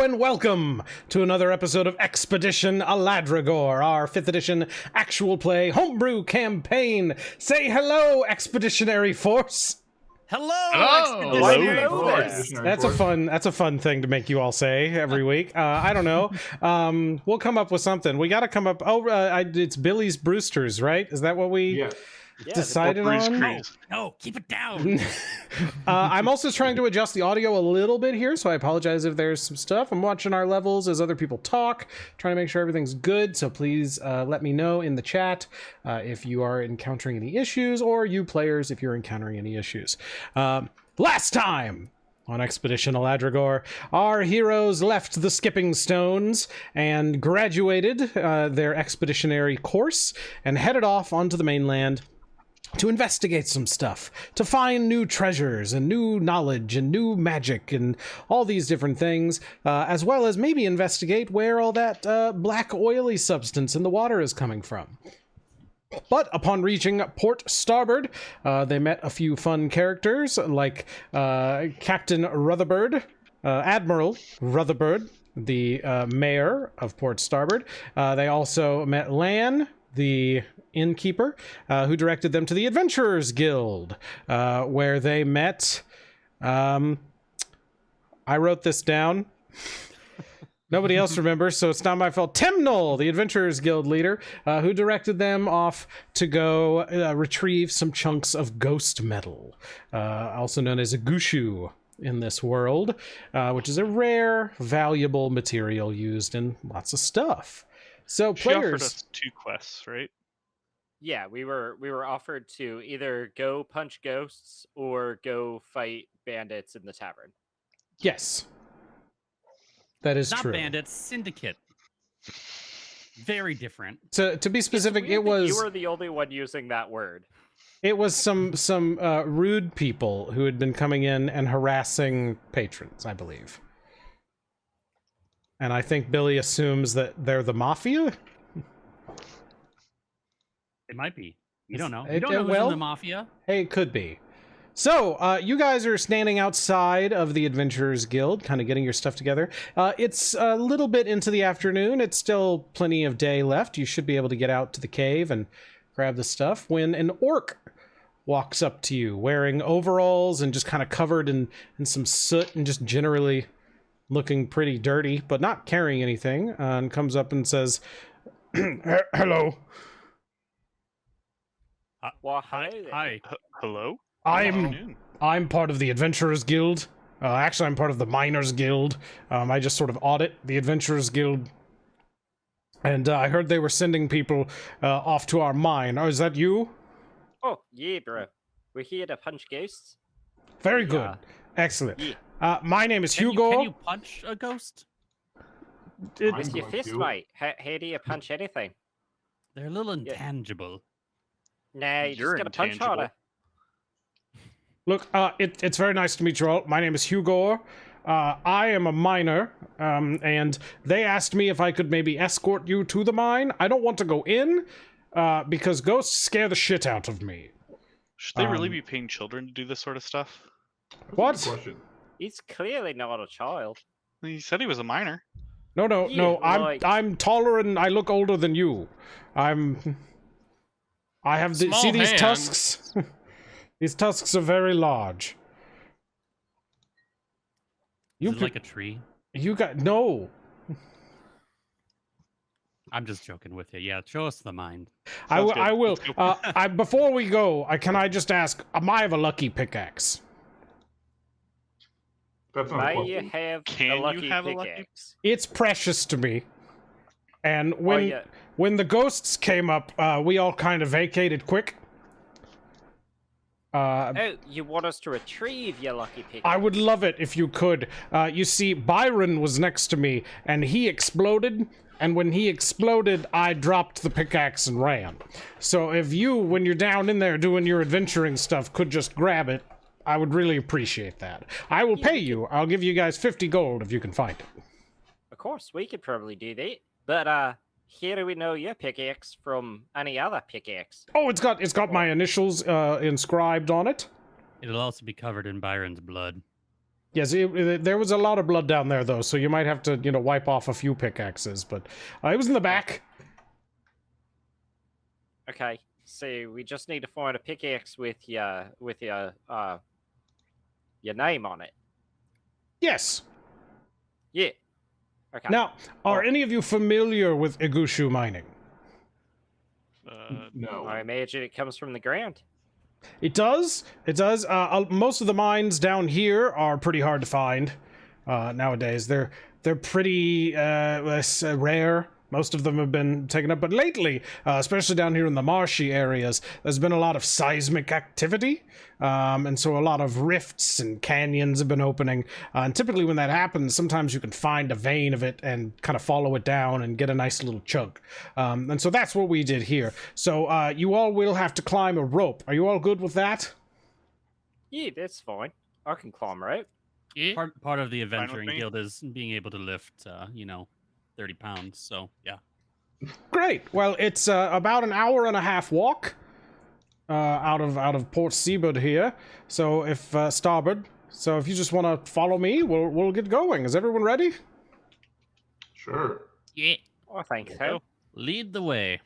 and welcome to another episode of Expedition Aladragor, our 5th edition actual play homebrew campaign. Say hello, Expeditionary Force. Hello. Expeditionary Force. That's a fun thing to make you all say every week. I don't know. We'll come up with something. We got to come up. It's Billy's Brewsters, right? Is that what we decided on? No, keep it down. I'm also trying to adjust the audio a little bit here, so I apologize if there's some stuff. I'm watching our levels as other people talk, trying to make sure everything's good, so please let me know in the chat if you are encountering any issues, or you players if you're encountering any issues. Last time on Expedition Aladragor, our heroes left the Skipping Stones and graduated their expeditionary course and headed off onto the mainland to investigate some stuff, to find new treasures and new knowledge and new magic and all these different things, as well as maybe investigate where all that black oily substance in the water is coming from. But upon reaching Port Starboard, they met a few fun characters like Captain Rutherford, Admiral Rutherford, the mayor of Port Starboard. They also met Lan, the innkeeper, who directed them to the Adventurers Guild, where they met... I wrote this down. Nobody else remembers, so it's not my fault. Temnol, the Adventurers Guild leader, who directed them off to go retrieve some chunks of ghost metal, also known as a gushu in this world, which is a rare, valuable material used in lots of stuff. So She offered players... us 2 quests, right? Yeah, we were offered to either go punch ghosts or go fight bandits in the tavern. Yes. That is Not true. bandits, syndicate. Very different. So to be specific, It's weird it was... You were the only one using that word. It was some rude people who had been coming in and harassing patrons, I believe. And I think Billy assumes that they're the mafia? It might be. You don't know. It- You don't know who's well- in the mafia. Hey, it could be. So, you guys are standing outside of the Adventurers Guild, kind of getting your stuff together. It's a little bit into the afternoon. It's still plenty of day left. You should be able to get out to the cave and grab the stuff when an orc walks up to you wearing overalls and just kind of covered in some soot and just generally looking pretty dirty, but not carrying anything, and comes up and says, hello. Well, hi. Hi. Hello? I'm part of the Adventurers Guild. Actually, I'm part of the Miners Guild. I just sort of audit the Adventurers Guild. And I heard they were sending people off to our mine. Oh, is that you? Oh, yeah, bro. We're here to punch ghosts. Very good. Yeah. Excellent. Yeah. My name is Can Hugo. you punch a ghost? With your fist, mate. How do you punch anything? They're a little intangible. Nah, you You're just gotta punch intangible. harder. Look, it's very nice to meet you all. My name is Hugo. I am a miner, and they asked me if I could maybe escort you to the mine. I don't want to go in, because ghosts scare the shit out of me. Should they really be paying children to do this sort of stuff? What? He's clearly not a child. He said he was a minor. No. Yeah, like- I'm taller and I look older than you. I have the, Small see these hands. tusks? These tusks are very large. Is it like a tree? You got no. I'm just joking with you. Yeah, show us the mind. I Sounds will. good. I will. Let's go. Before we go, can I just ask? I have a lucky pickaxe. That's not a May question. you have Can a you lucky have a lucky- pickaxe. It's precious to me. And when yeah. when the ghosts came up, we all kind of vacated quick. Oh, you want us to retrieve your lucky pickaxe? I would love it if you could. You see, Byron was next to me, and he exploded. And when he exploded, I dropped the pickaxe and ran. So if you, when you're down in there doing your adventuring stuff, could just grab it, I would really appreciate that. I will pay you. I'll give you guys 50 gold if you can find it. Of course, we could probably do that. But how do we know your pickaxe from any other pickaxe? Oh, it's got my initials inscribed on it. It'll also be covered in Byron's blood. Yes, there was a lot of blood down there, though, so you might have to, wipe off a few pickaxes, but it was in the back. Okay, so we just need to find a pickaxe with your name on it. Yes. Yeah. Okay. Now, are any of you familiar with Igushu mining? No. I imagine it comes from the ground. It does. It does. Most of the mines down here are pretty hard to find nowadays. They're pretty rare. Most of them have been taken up, but lately, especially down here in the marshy areas, there's been a lot of seismic activity, and so a lot of rifts and canyons have been opening. And typically, when that happens, sometimes you can find a vein of it and kind of follow it down and get a nice little chunk. And so that's what we did here. So you all will have to climb a rope. Are you all good with that? Yeah, that's fine. I can climb a rope. Yeah. Part of the adventuring me. guild is being able to lift, 30 pounds. So yeah. Great. Well, it's about an hour and a half walk out of Port Seabird here. So if starboard. So if you just want to follow me, we'll get going. Is everyone ready? Sure. Yeah. I think so. Lead the way.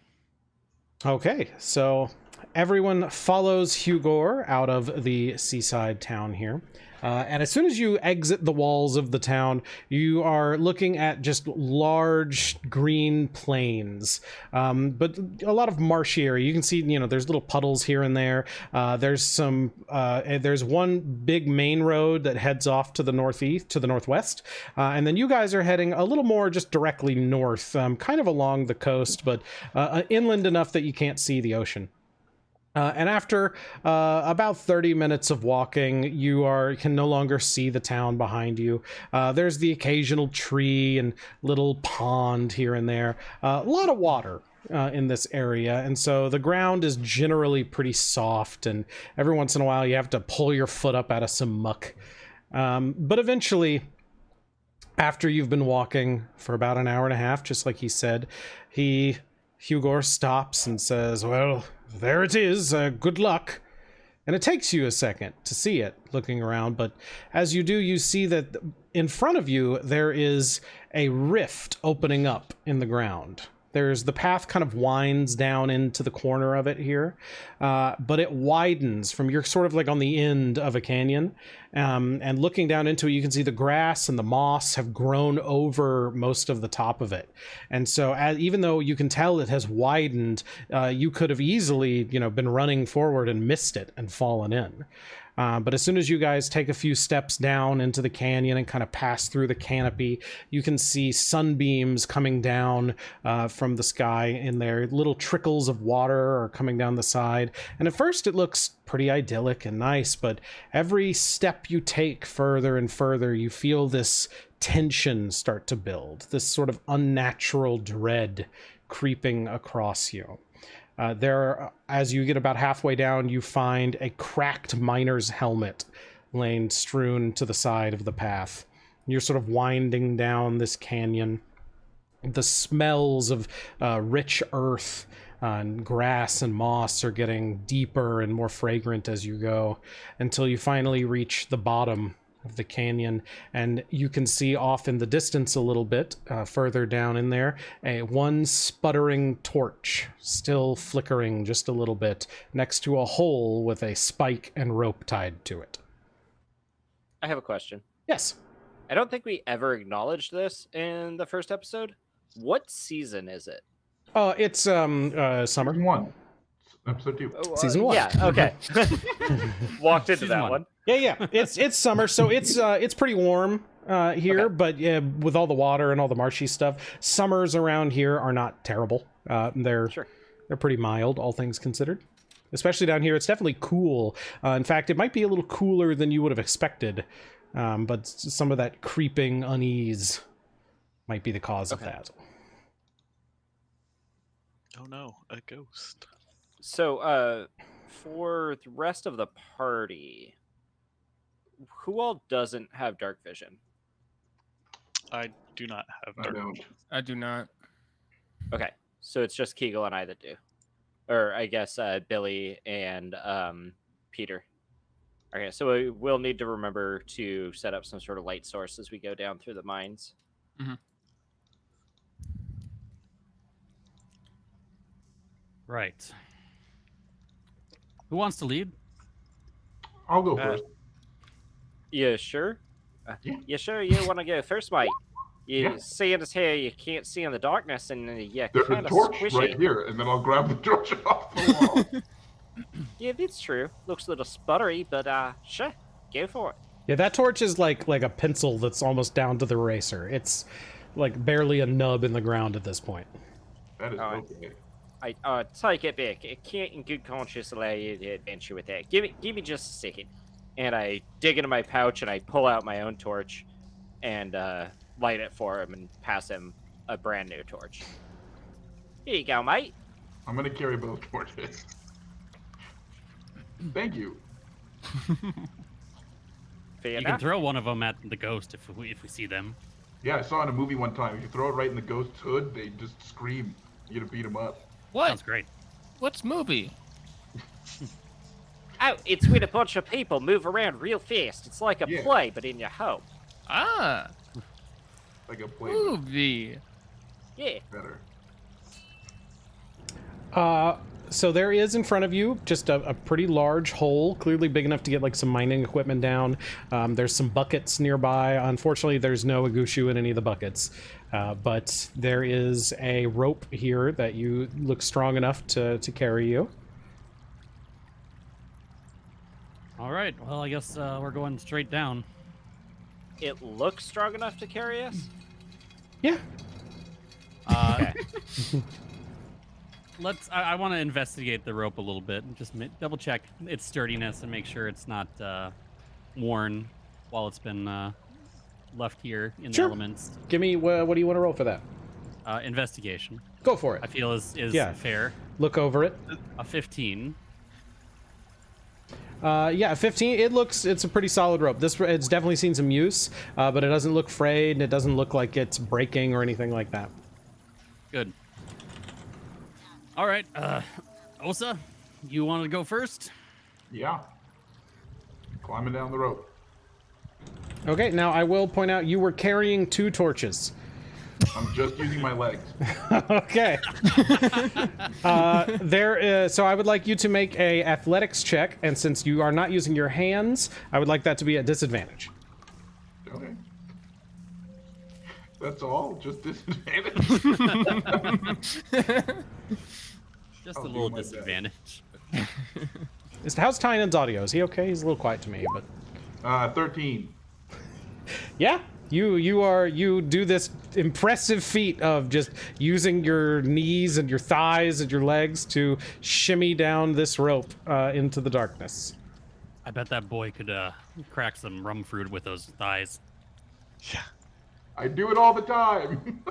Okay. So everyone follows Hugor out of the seaside town here. And as soon as you exit the walls of the town, you are looking at just large green plains, but a lot of marshy area. You can see, there's little puddles here and there. There's one big main road that heads off to the northwest, and then you guys are heading a little more just directly north, kind of along the coast, but inland enough that you can't see the ocean. And after about 30 minutes of walking, you can no longer see the town behind you. There's the occasional tree and little pond here and there. A lot of water in this area, and so the ground is generally pretty soft, and every once in a while you have to pull your foot up out of some muck. But eventually, after you've been walking for about an hour and a half, just like he said, Hugor stops and says, "Well, there it is. Good luck." And it takes you a second to see it, looking around, but as you do, you see that in front of you there is a rift opening up in the ground. The path kind of winds down into the corner of it here, but it widens from, you're sort of like on the end of a canyon, and looking down into it, you can see the grass and the moss have grown over most of the top of it. And so even though you can tell it has widened, you could have easily, been running forward and missed it and fallen in. But as soon as you guys take a few steps down into the canyon and kind of pass through the canopy, you can see sunbeams coming down from the sky in there. Little trickles of water are coming down the side. And at first it looks pretty idyllic and nice, but every step you take further and further, you feel this tension start to build, this sort of unnatural dread creeping across you. As you get about halfway down, you find a cracked miner's helmet laying strewn to the side of the path. You're sort of winding down this canyon. The smells of rich earth and grass and moss are getting deeper and more fragrant as you go, until you finally reach the bottom of the canyon, and you can see off in the distance a little bit further down in there one sputtering torch still flickering just a little bit next to a hole with a spike and rope tied to it. I have a question. Yes. I don't think we ever acknowledged this in the first episode. What season is it? It's summer. Season 1. Episode 2. Season 1. Yeah, okay. Walked into Season that 1. one. Yeah. It's summer, so it's pretty warm here, Okay. but with all the water and all the marshy stuff, summers around here are not terrible. They're pretty mild, all things considered. Especially down here, it's definitely cool. In fact, it might be a little cooler than you would have expected, but some of that creeping unease might be the cause of that. Oh no, a ghost. So, for the rest of the party, who all doesn't have dark vision? I do not have I dark don't. vision. I do not. Okay, so it's just Keegle and I that do. Or I guess Billy and Peter Okay, so we will need to remember to set up some sort of light source as we go down through the mines. Right. Who wants to lead? I'll go first. You sure? Yeah. You sure you want to go first, mate? You Yeah. seeing as how you can't see in the darkness, and you're There's a kind of torch squishy. right here, and then I'll grab the torch off the wall. Yeah, that's true. Looks a little sputtery, but sure, go for it. Yeah, that torch is like a pencil that's almost down to the eraser. It's like barely a nub in the ground at this point. That is Alright. okay. I take it back. I can't in good conscience allow you to adventure with that. Give me just a second. And I dig into my pouch and I pull out my own torch and light it for him and pass him a brand new torch. Here you go, mate. I'm gonna carry both torches. Thank you. Fair You can enough. throw one of them at the ghost if we see them. Yeah, I saw in a movie one time. If you throw it right in the ghost's hood, they just scream. You gotta beat them up. What? Sounds great. What's movie? Oh, it's when a bunch of people move around real fast. It's like a Yeah. play, but in your home. Ah, Like a play movie. Yeah. better. So there is in front of you just a pretty large hole, clearly big enough to get like some mining equipment down. There's some buckets nearby. Unfortunately, there's no Agushu in any of the buckets, but there is a rope here that you look strong enough to carry you. All right. Well, I guess we're going straight down. It looks strong enough to carry us? Yeah. Okay. I want to investigate the rope a little bit and just double check its sturdiness and make sure it's not worn while it's been left here in the Sure. elements. Give me, what do you want to roll for that? Investigation. Go for it. I feel is Yeah. fair. Look over it. A 15. Yeah, 15. It's a pretty solid rope. It's definitely seen some use, but it doesn't look frayed and it doesn't look like it's breaking or anything like that. Good. All right. Osa, you want to go first? Yeah. Climbing down the rope. Okay, now I will point out you were carrying 2 torches. I'm just using my legs. Okay. So I would like you to make a athletics check, and since you are not using your hands, I would like that to be at disadvantage. Okay. That's all? Just disadvantage? Just I'll a do little my best. disadvantage. How's Tynan's audio? Is he okay? He's a little quiet to me, but 13. yeah, you do this impressive feat of just using your knees and your thighs and your legs to shimmy down this rope into the darkness. I bet that boy could crack some rum fruit with those thighs. I do it all the time.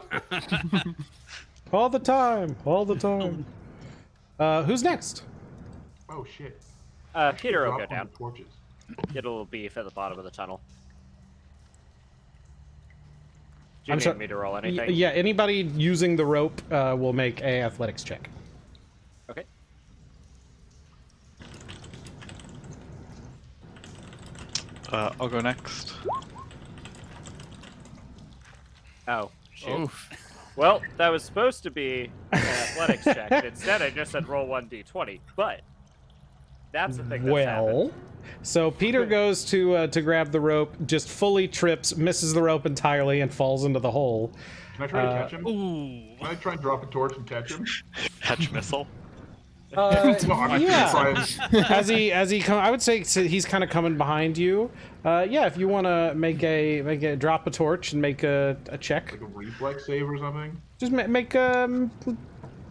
All the time, all the time. Who's next? Oh shit. Peter will Drop go on down. the torches. Get a little beef at the bottom of the tunnel. Do you I'm need sorry. me to roll anything? Yeah, anybody using the rope will make a athletics check. Okay. I'll go next. Oh, shoot. Oof. Well, that was supposed to be an athletics check. But instead, I just said roll 1d20. But that's the thing that's happened. So Peter goes to grab the rope, just fully trips, misses the rope entirely, and falls into the hole. Can I try to catch him? Ooh. Can I try and drop a torch and catch him? Catch missile. No, I'm yeah. just trying. as he come, I would say he's kind of coming behind you. Yeah, if you want to make a drop a torch and make a check, Like a reflex save or something? just make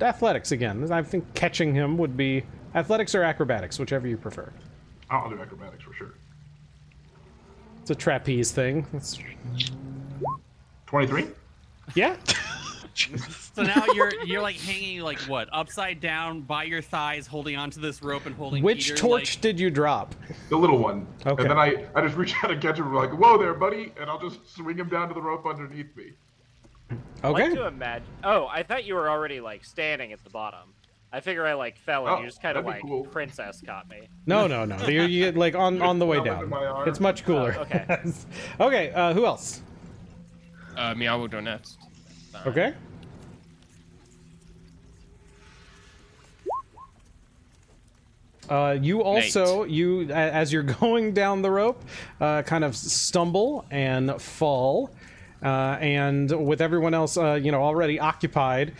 athletics again. I think catching him would be athletics or acrobatics, whichever you prefer. I'll do acrobatics for sure. It's a trapeze thing. It's, 23? yeah. So now you're like hanging like what, upside down by your thighs, holding onto this rope and holding. Which Peter, torch like... did you drop? The little one. Okay. And then I just reach out and catch him like, whoa there, buddy, and I'll just swing him down to the rope underneath me. Okay. Like to imagine. Oh, I thought you were already like standing at the bottom. I figure I like fell and Oh, you just kind of that'd like be cool. princess caught me. No. You get like on the way Fell into down. my arm. It's much cooler. Oh, okay. Okay. Who else? Meow will go next. Okay. You also, as you're going down the rope, kind of stumble and fall. And with everyone else, already occupied,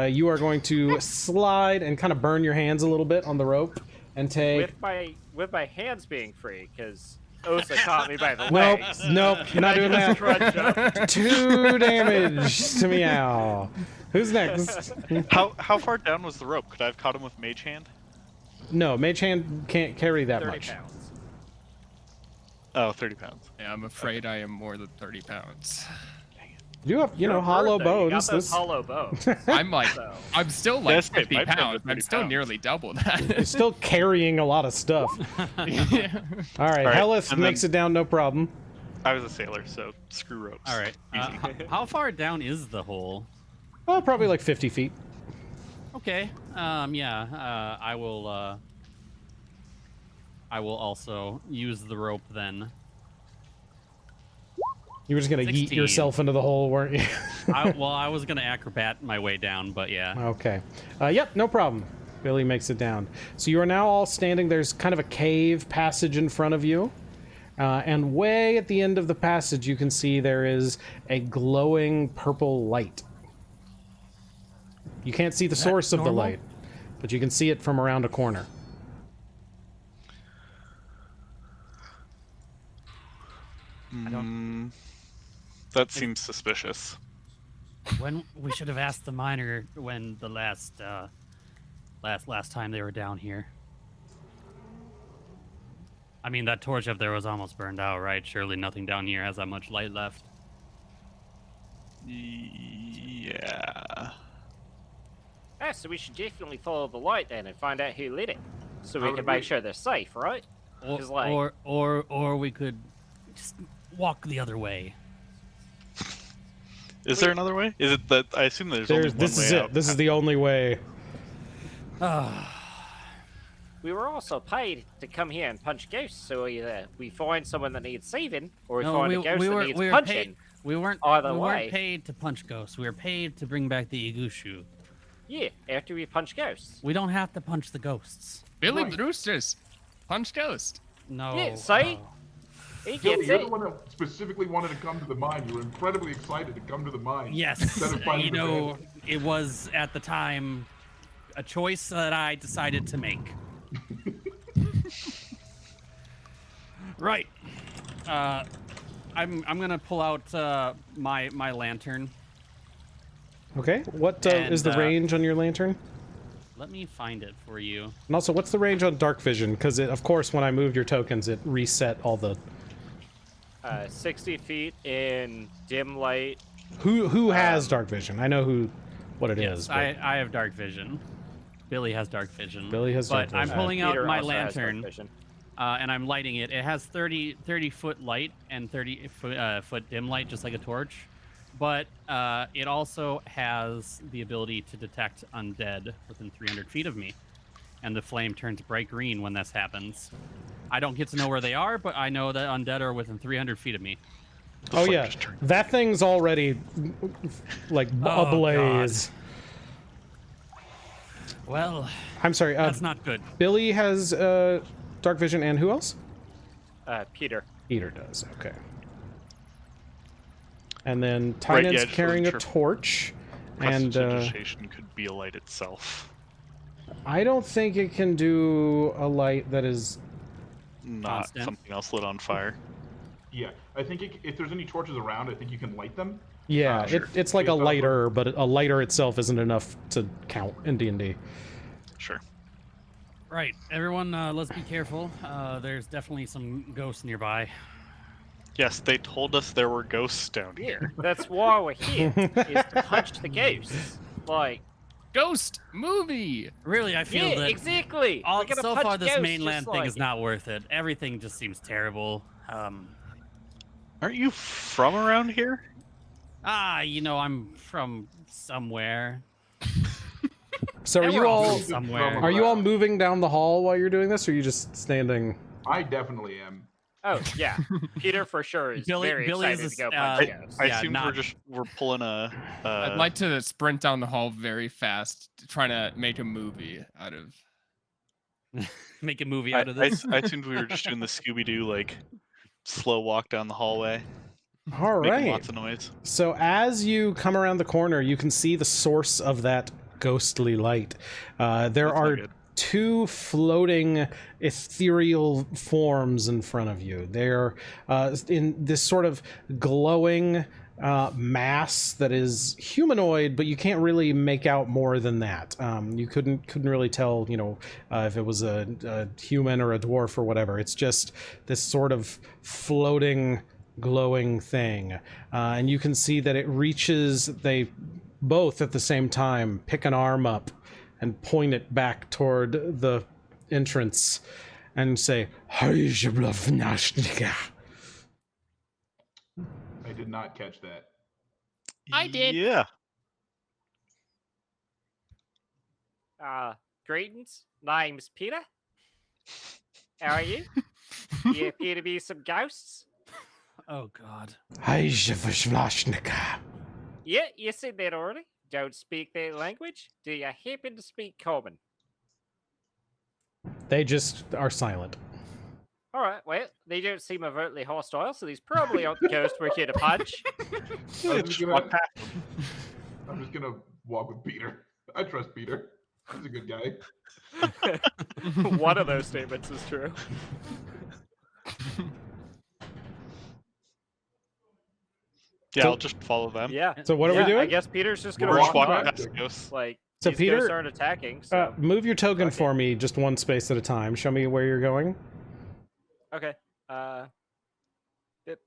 you are going to slide and kind of burn your hands a little bit on the rope and take... With my hands being free, because Osa caught me by the Nope, legs. nope, you're not doing Just that. trudge up. 2 damage to Meow. Who's next? How far down was the rope? Could I have caught him with Mage Hand? No, Mage Hand can't carry that 30 much. pounds. Oh, 30 pounds. Yeah, I'm afraid I am more than 30 pounds. You have, You're a hollow bird, though. You got bones. those hollow bones. I'm like, So. I'm still like That's right, 50 my friend pounds. was I'm 30 still pounds. nearly double You're that. still carrying a lot of stuff. Yeah. All right, right, Hellyth and makes then- it down, no problem. I was a sailor, so screw ropes. All right. Easy. How far down is the hole? Oh, probably like 50 feet. Okay. Yeah. I will also use the rope then. You were just gonna yeet 16. yourself into the hole, weren't you? I was gonna acrobat my way down, but yeah. Okay. Yep, no problem. Billy makes it down. So you are now all standing. There's kind of a cave passage in front of you. And way at the end of the passage, you can see there is a glowing purple light. You can't see the source of the normal? light, but you can see it from around a corner. That seems suspicious. When we should have asked the miner when the last time they were down here. I mean, that torch up there was almost burned out, right? Surely nothing down here has that much light left. Yeah. So we should definitely follow the light then and find out who lit it, so we I would can make agree. sure they're safe, right? Or, 'Cause, like- or we could just walk the other way. Is there another way? Is it that I assume there's only one This way is out. it. This is the only way. We were also paid to come here and punch ghosts, so either we find someone that needs saving, or we find a ghost that needs punching. paid. We weren't way. paid to punch ghosts. We were paid to bring back the Igushu. Yeah, after we punch ghosts. We don't have to punch the ghosts. Billy Right. Brewster's Punch Ghost. No. Yeah, see? He Billy, gets you're it. the one that specifically wanted to come to the mine. You were incredibly excited to come to the mine. Yes. Instead of finding the bandit. It was at the time a choice that I decided to make. Right. I'm gonna pull out my lantern. Okay. What is the And, range on your lantern? Let me find it for you. And also, what's the range on dark vision? Because, of course, when I moved your tokens, it reset all the... 60 feet in dim light. Who has dark vision? I know what it is. Yes, but I have dark vision. Billy has dark vision. Billy has dark But I'm vision. pulling out Peter my also has dark lantern, vision. and I'm lighting it. It has 30 foot light and 30 foot dim light, just like a torch. But it also has the ability to detect undead within 300 feet of me. And the flame turns bright green when this happens. I don't get to know where they are, but I know that undead are within 300 feet of me. Oh, yeah. That thing's already, like, Oh, ablaze. Well, I'm sorry. that's not good. Billy has dark vision, and who else? Peter. Peter does. Okay. And then Right, yeah, Tynan's just carrying a wasn't sure. torch, and Prestidigitation could be a light itself, I don't think it can do a light that is... not Constant. something else lit on fire. Yeah, I think if there's any torches around, I think you can light them. Yeah, Sure. it's like a Based off of- lighter, but a lighter itself isn't enough to count in D&D. Sure. Right, everyone, let's be careful. There's definitely some ghosts nearby. Yes, they told us there were ghosts down here. That's why we're here, is to punch the ghosts. Like, Ghost movie. Really, I feel yeah, that exactly. all, We're gonna so punch far this ghosts mainland just thing like is not worth it. Everything just seems terrible. Aren't you from around here? I'm from somewhere. So And are you we're all also somewhere. are you all moving down the hall while you're doing this, or are you just standing? I definitely am. Oh yeah, Peter for sure is very Billy's excited to go is, punch ghosts. I Yeah, assumed not- we're pulling a. I'd like to sprint down the hall very fast, trying to make a movie out of. Make a movie out of this. I assumed we were just doing the Scooby Doo like slow walk down the hallway, All making right. lots of noise. So as you come around the corner, you can see the source of that ghostly light. There That's not are good. two floating ethereal forms in front of you. They're in this sort of glowing mass that is humanoid, but you can't really make out more than that. You couldn't really tell, if it was a human or a dwarf or whatever. It's just this sort of floating, glowing thing, and you can see that it reaches. They both at the same time pick an arm up and point it back toward the entrance and say, I did not catch that. I did. Yeah. Greetings. Name's Peter. How are you? You appear to be some ghosts. Oh God. Yeah, you said that already. Don't speak their language. Do you happen to speak Common? They just are silent. All right, well, they don't seem overtly hostile, so these probably aren't the ghosts we're here to punch. I'm just gonna walk with Peter. I trust Peter. He's a good guy. One of those statements is true. Yeah, So- I'll just follow them. Yeah. So what are we I doing? guess Peter's just gonna We're We're just walk walking on. past ghosts. Like, So these Peter- ghosts aren't attacking, so... Move your token Okay. for me just one space at a time. Show me where you're going. Okay. Bip.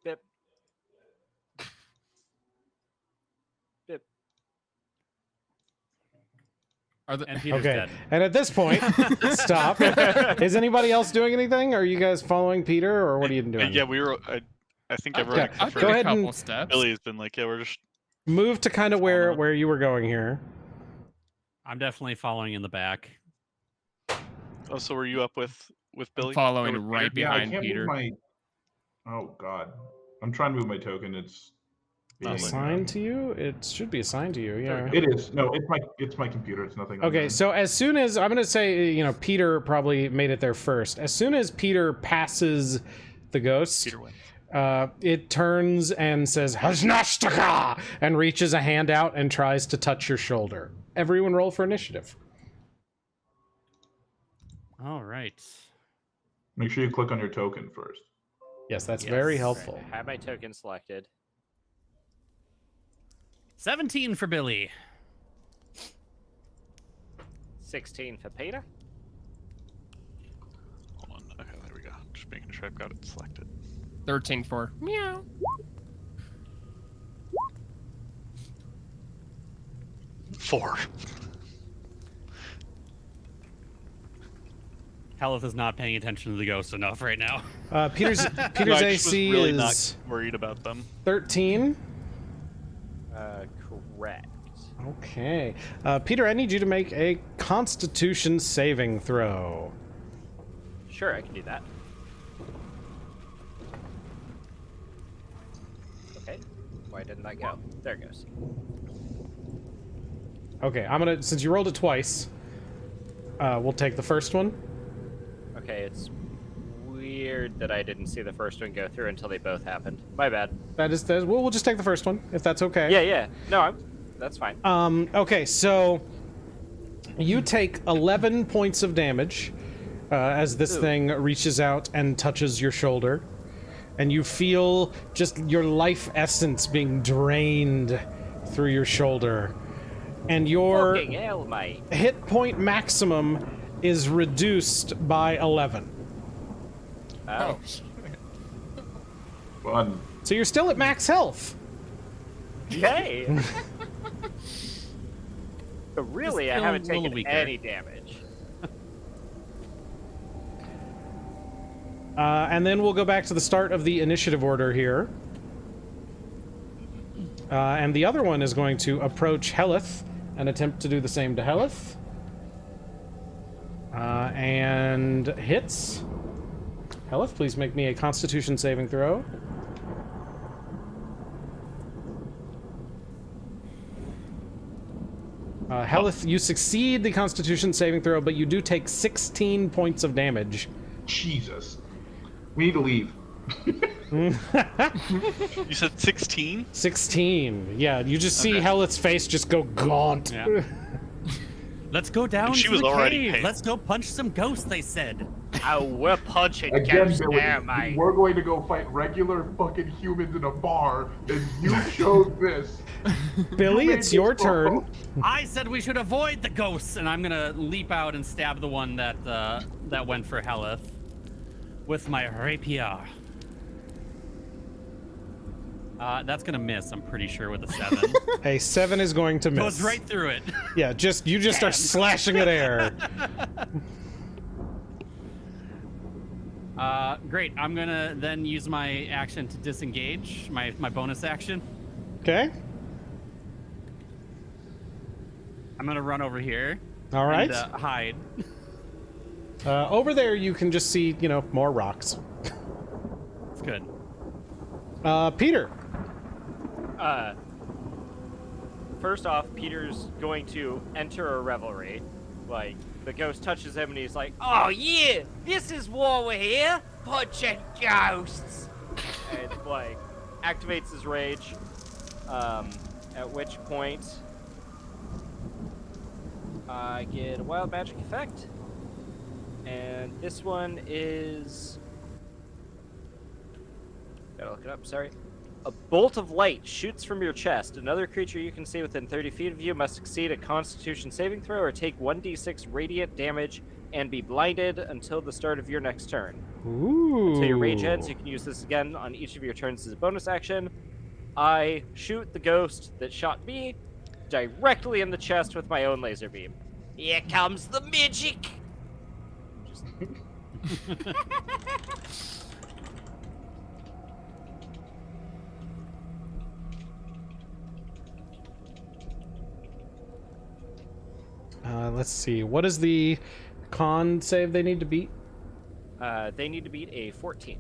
Bip. Bip. Are the, And Peter's Okay. dead. And at this point, stop. Is anybody else doing anything? Are you guys following Peter, or what are you doing? Yeah, we were. I think everyone Yeah, except I've for go got a ahead and- couple steps. Billy has been like, yeah, we're just. Move to kind of Follow. where you were going here. I'm definitely following in the back. Oh, so were you up with Billy? Following Or with right Peter? Yeah, I behind can't Peter. move my. Oh God, I'm trying to move my token. It's Not being, Assigned to you? It should be assigned to you. Yeah. It is. No, it's my computer. It's nothing. on Okay, there. so as soon as I'm going to say, Peter probably made it there first. As soon as Peter passes the ghost, Peter wins. it turns and says "Hasnashtaka" and reaches a hand out and tries to touch your shoulder. Everyone roll for initiative. All right. Make sure you click on your token first. Yes, that's Yes. very helpful. Have my token selected. 17 for Billy. 16 for Peter. Hold on. Okay, there we go. Just making sure I've got it selected. 13 for Meow. Four. Hellyth is not paying attention to the ghost enough right now. Peter's No, I just was AC really is not worried about them. 13. Correct. Okay. Peter, I need you to make a Constitution saving throw. Sure, I can do that. Okay. Why didn't that go? There it goes. Okay, since you rolled it twice, we'll take the first one. Okay, it's weird that I didn't see the first one go through until they both happened. My bad. We'll just take the first one, if that's okay. Yeah. No, that's fine. Okay, so you take 11 points of damage as this thing reaches out and touches your shoulder. And you feel just your life essence being drained through your shoulder. And your Fucking hell, mate. hit point maximum is reduced by 11. Oh. Fun. So you're still at max health. Okay. But really, I Just haven't feel a little taken weaker. any damage. And then we'll go back to the start of the initiative order here. And the other one is going to approach Hellyth and attempt to do the same to Hellyth. And hits. Hellyth, please make me a Constitution saving throw. Hellyth, you succeed the Constitution saving throw, but you do take 16 points of damage. Jesus. We need to leave. You said 16? 16. Yeah, you just see Hellyth's face just go gaunt. Yeah. Let's go down She to was the already cave. pale. Let's go punch some ghosts, they said. Oh, we're punching Again, ghosts Billy, now, mate. we're going to go fight regular fucking humans in a bar, and you chose this. Billy, You made it's your this turn. wrong. I said we should avoid the ghosts, and I'm gonna leap out and stab the one that that went for Hellyth with my rapier. That's gonna miss, I'm pretty sure, with a 7. A 7 is going to miss. Goes right through it. Yeah, you just are slashing at air. Great. I'm gonna then use my action to disengage, my bonus action. Okay. I'm gonna run over here. All right. And, hide. Over there, you can just see, more rocks. It's good. Peter. First off, Peter's going to enter a revelry. Like, the ghost touches him and he's like, "Oh yeah, this is why we're here, punching ghosts!" And, like, activates his rage. At which point, I get a wild magic effect. And this one is... Gotta look it up, sorry. A bolt of light shoots from your chest. Another creature you can see within 30 feet of you must succeed a Constitution saving throw or take 1d6 radiant damage and be blinded until the start of your next turn. Ooh. Until your rage ends, you can use this again on each of your turns as a bonus action. I shoot the ghost that shot me directly in the chest with my own laser beam. Here comes the magic! Just... Let's see. What is the con save they need to beat? They need to beat a 14.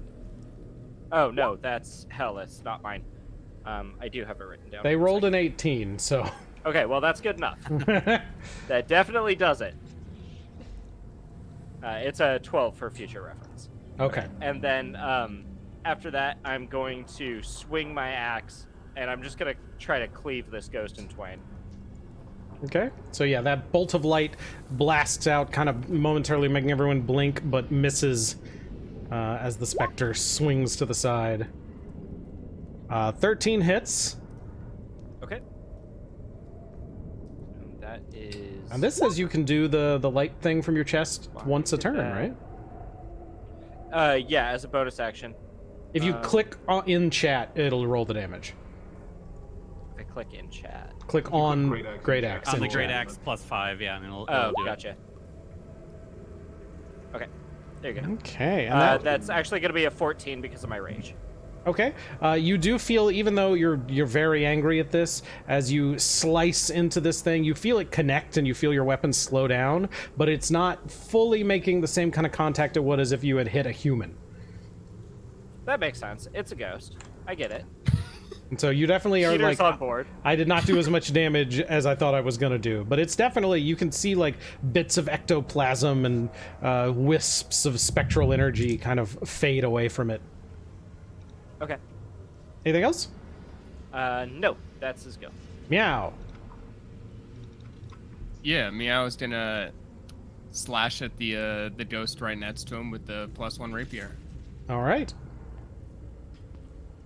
Oh, no, that's Hellyth, not mine. I do have it written down. They rolled an 18, so... Okay, well, that's good enough. That definitely does it. It's a 12 for future reference. Okay. And then, after that, I'm going to swing my axe, and I'm just going to try to cleave this ghost in twain. Okay. So yeah, that bolt of light blasts out, kind of momentarily making everyone blink, but misses as the specter swings to the side. 13 hits. Okay. And that is... And this says you can do the light thing from your chest once a turn, right? Yeah, as a bonus action. If you click in chat, it'll roll the damage. If I click in chat. Click on Great Great Axe Axe. On the in Great chat. Axe +5, yeah, and it'll Oh, do gotcha. Okay, there you go. Okay. And That's actually going to be a 14 because of my rage. Okay. You do feel, even though you're very angry at this, as you slice into this thing, you feel it connect and you feel your weapon slow down, but it's not fully making the same kind of contact it would as if you had hit a human. That makes sense. It's a ghost. I get it. And so you definitely are Peter's like, on board. I did not do as much damage as I thought I was going to do, but it's definitely, you can see like bits of ectoplasm and wisps of spectral energy kind of fade away from it. Okay. Anything else? No, that's his go. Meow. Yeah, Meow is gonna slash at the ghost right next to him with the +1 rapier. All right.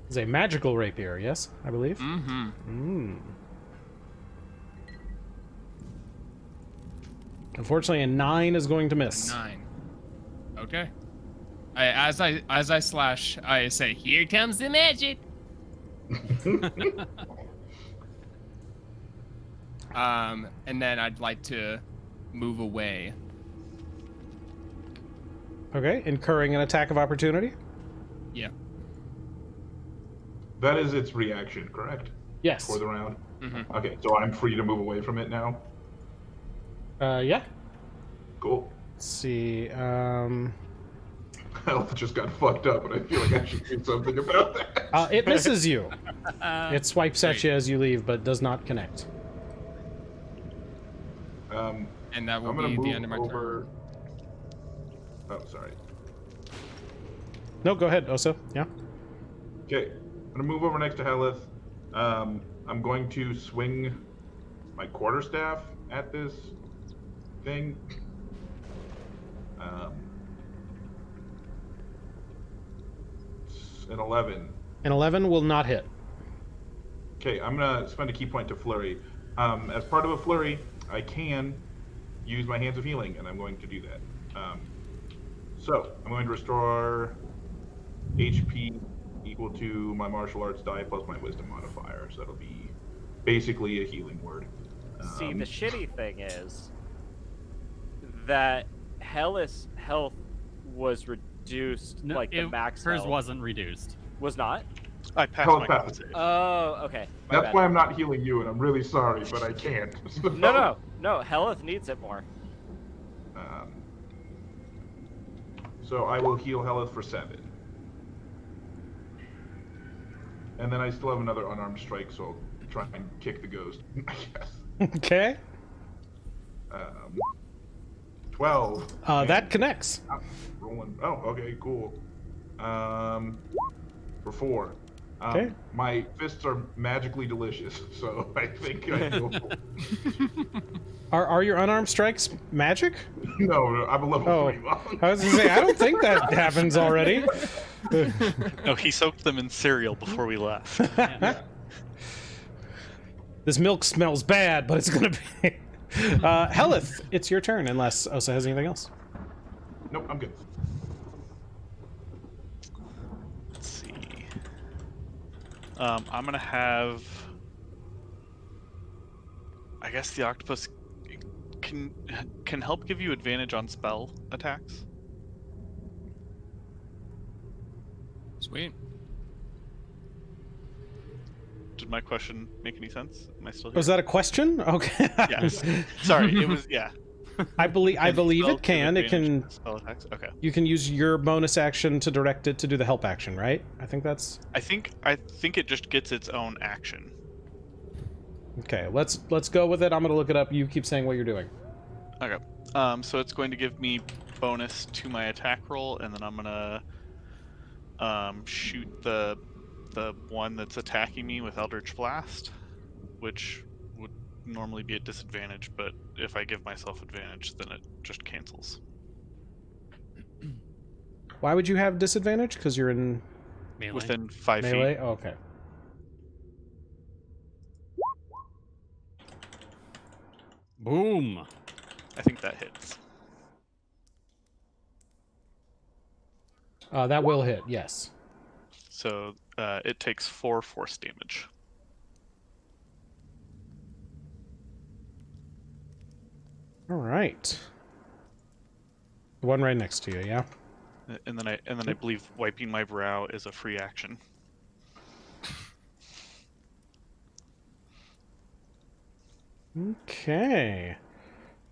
It's a magical rapier, yes, I believe. Mm-hmm. Unfortunately, a 9 is going to miss. 9. Okay. As I slash, I say, "Here comes the magic." And then I'd like to move away. Okay, incurring an attack of opportunity. Yeah. That is its reaction, correct? Yes. for the round? Mm-hmm. Okay, so I'm free to move away from it now? Yeah. Cool. Let's see. Health just got fucked up, and I feel like I should do something about that. It misses you. It swipes at great. you as you leave, but does not connect. And that will I'm gonna be move the end of my over. turn. Oh, sorry. No, go ahead, Osa. Yeah. Okay, I'm gonna move over next to Hellyth. I'm going to swing my quarterstaff at this thing. It's an 11. An 11 will not hit. Okay, I'm gonna spend a key point to flurry. As part of a flurry, I can use my hands of healing, and I'm going to do that. So I'm going to restore HP equal to my martial arts die plus my wisdom modifier. So that'll be basically a healing word. See, the shitty thing is that Hellyth's health was reduced, No, like the max hers health. wasn't reduced. Was not? I passed Hellyth my passes. con save. Oh, okay. My That's bad. why I'm not healing you, and I'm really sorry, but I can't. No. Hellyth needs it more. So I will heal Hellyth for 7. And then I still have another unarmed strike, so I'll try and kick the ghost, I guess. Okay. 12. That connects. Rolling. Oh, okay, cool. For 4. Okay. My fists are magically delicious, so I think I go for Are your unarmed strikes magic? No, I'm a level 3 monk. I was gonna say I don't think that happens already. No, he soaked them in cereal before we left. This milk smells bad, but it's gonna be. Hellyth, it's your turn, unless Osa has anything else. Nope, I'm good. Let's see. I'm gonna have. I guess the octopus can help give you advantage on spell attacks. Sweet. Did my question make any sense? Am I still here? Was that a question? Okay. Yes. Sorry, it was yeah. I believe Spell it can. give It can. advantage on spell attacks. Okay. You can use your bonus action to direct it to do the help action, right? I think that's. I think it just gets its own action. Okay, let's go with it. I'm gonna look it up. You keep saying what you're doing. Okay. So it's going to give me bonus to my attack roll, and then I'm gonna shoot the one that's attacking me with Eldritch Blast, which would normally be a disadvantage, but if I give myself advantage, then it just cancels. Why would you have disadvantage? Because you're in Melee. Within 5 melee. feet. Oh, okay. Boom. I think that hits. That will hit. Yes. So it takes 4 force damage. All right. The one right next to you. Yeah. And then I believe wiping my brow is a free action. Okay.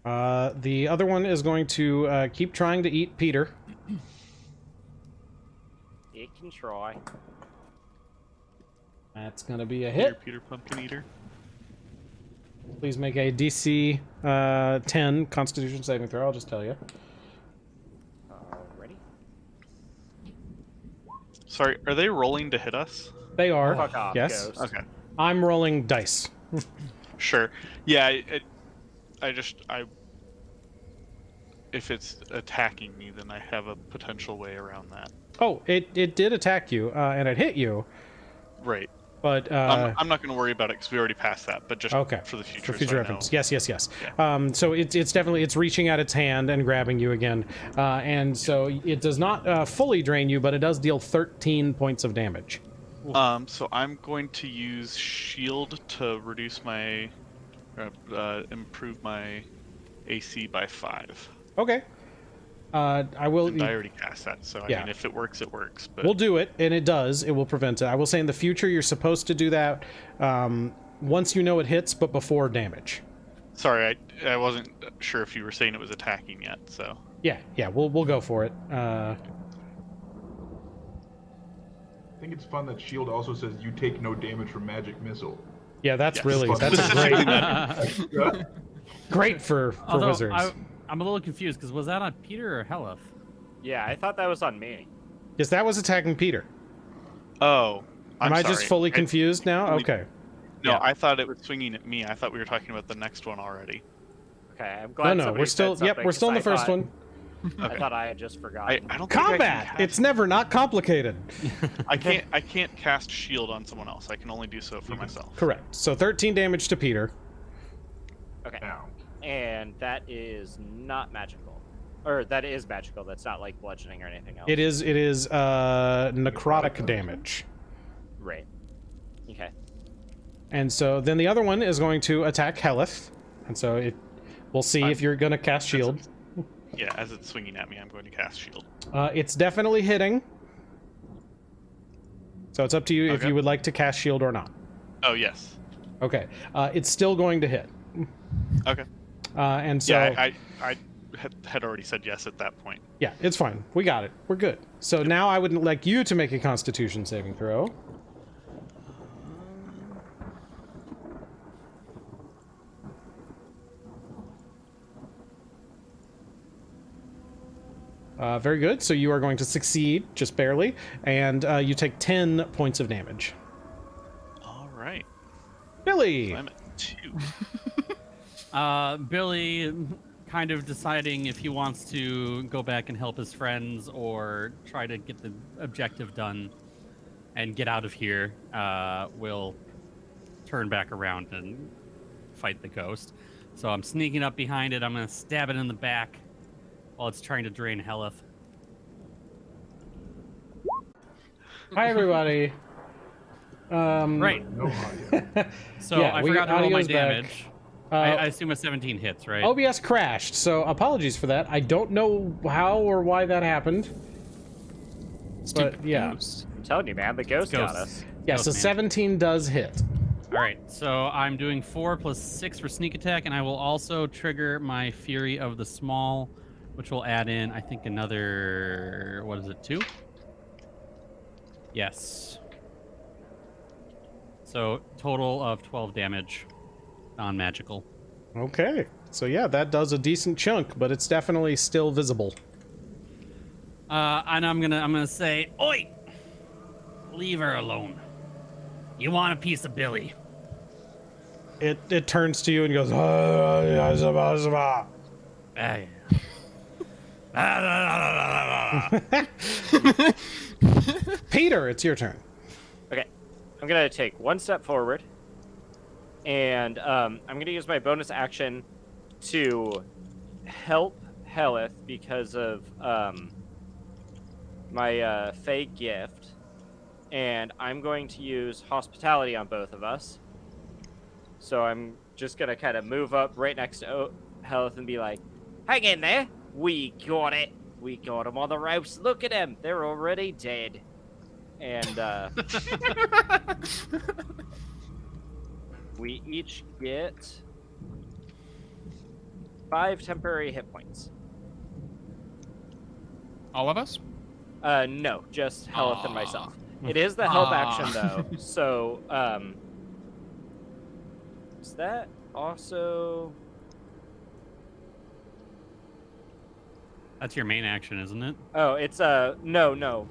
The other one is going to keep trying to eat Peter. It can try. That's going to be a hit. Peter Pumpkin Eater. Please make a DC 10 Constitution saving throw. I'll just tell you. Ready? Sorry, are they rolling to hit us? They are. Fuck off, Yes. Ghost. Okay. I'm rolling dice. Sure. Yeah, if it's attacking me, then I have a potential way around that. Oh, it did attack you, and it hit you, Right. but I'm not going to worry about it because we already passed that. But just okay. for the future. For future so I reference. know. Yes. Yeah. So it's definitely reaching out its hand and grabbing you again, and so it does not fully drain you, but it does deal 13 points of damage. So I'm going to use shield to reduce my, improve my AC by 5. Okay. I will. And I already cast that, so I mean, if it works, it works. But We'll do it, and it does. It will prevent it. I will say in the future, you're supposed to do that once you know it hits, but before damage. sorry, I wasn't sure if you were saying it was attacking yet. So Yeah, we'll go for it. I think it's fun that shield also says you take no damage from magic missile. Yeah, that's Yes. really great. Great for Although wizards. I'm a little confused because was that on Peter or Hellyth? Yeah, I thought that was on me. Yes, that was attacking Peter. oh, Am I just sorry. fully confused now? totally- Okay. No, Yeah. I thought it was swinging at me. I thought we were talking about the next one already. Okay, I'm glad. No, somebody we're still. said Yep, something, we're still in the 'cause I first thought- one. I thought I had just I forgotten. don't think I can Combat. cast- It's never not complicated. I can't cast shield on someone else. I can only do so for myself. Correct. So 13 damage to Peter. Okay, Now, and that is not magical, or that is magical. That's not like bludgeoning or anything else. It is necrotic damage. Right. Okay. And so then the other one is going to attack Hellyth. And so we'll see if you're going to cast shield. Yeah, as it's swinging at me, I'm going to cast shield. It's definitely hitting. So it's up to you if Okay. you would like to cast shield or not. Oh yes. Okay. It's still going to hit. Okay. And so Yeah, I had already said yes at that point. yeah, it's fine. We got it. We're good. So now I would like you to make a Constitution saving throw. Very good. So you are going to succeed, just barely, and you take 10 points of damage. All right. Billy! I'm at 2. Billy kind of deciding if he wants to go back and help his friends or try to get the objective done and get out of here, will turn back around and fight the ghost. So I'm sneaking up behind it. I'm going to stab it in the back while it's trying to drain Hellyth. Hi, everybody. Right. no audio. So Yeah, I we forgot got to roll my audio's back. damage. I assume a 17 hits, right? OBS crashed, so apologies for that. I don't know how or why that happened. Stupid yeah. ghost. I'm telling you, man, the ghost got Ghost. us. Yeah, Ghost so man. 17 does hit. All right, so I'm doing 4 plus 6 for sneak attack, and I will also trigger my Fury of the Small, which will add in, I think, another, what is it, 2? Yes. So total of 12 damage, non-magical. Okay. So yeah, that does a decent chunk, but it's definitely still visible. And I'm gonna say, oi, leave her alone. You want a piece of Billy? It turns to you and goes, "Ah, yeah, zaba, zaba." Peter, it's your turn. Okay, I'm gonna take one step forward, and I'm gonna use my bonus action to help Hellyth because of my Fey gift, and I'm going to use hospitality on both of us. So I'm just gonna kind of move up right next to Hellyth and be like, "Hang in there, we got it. We got him on the ropes. Look at them, they're already dead." And we each get 5 temporary hit points. All of us? No, just Hellyth and myself. It is the help action though, so is that also? That's your main action, isn't it? Oh, it's no.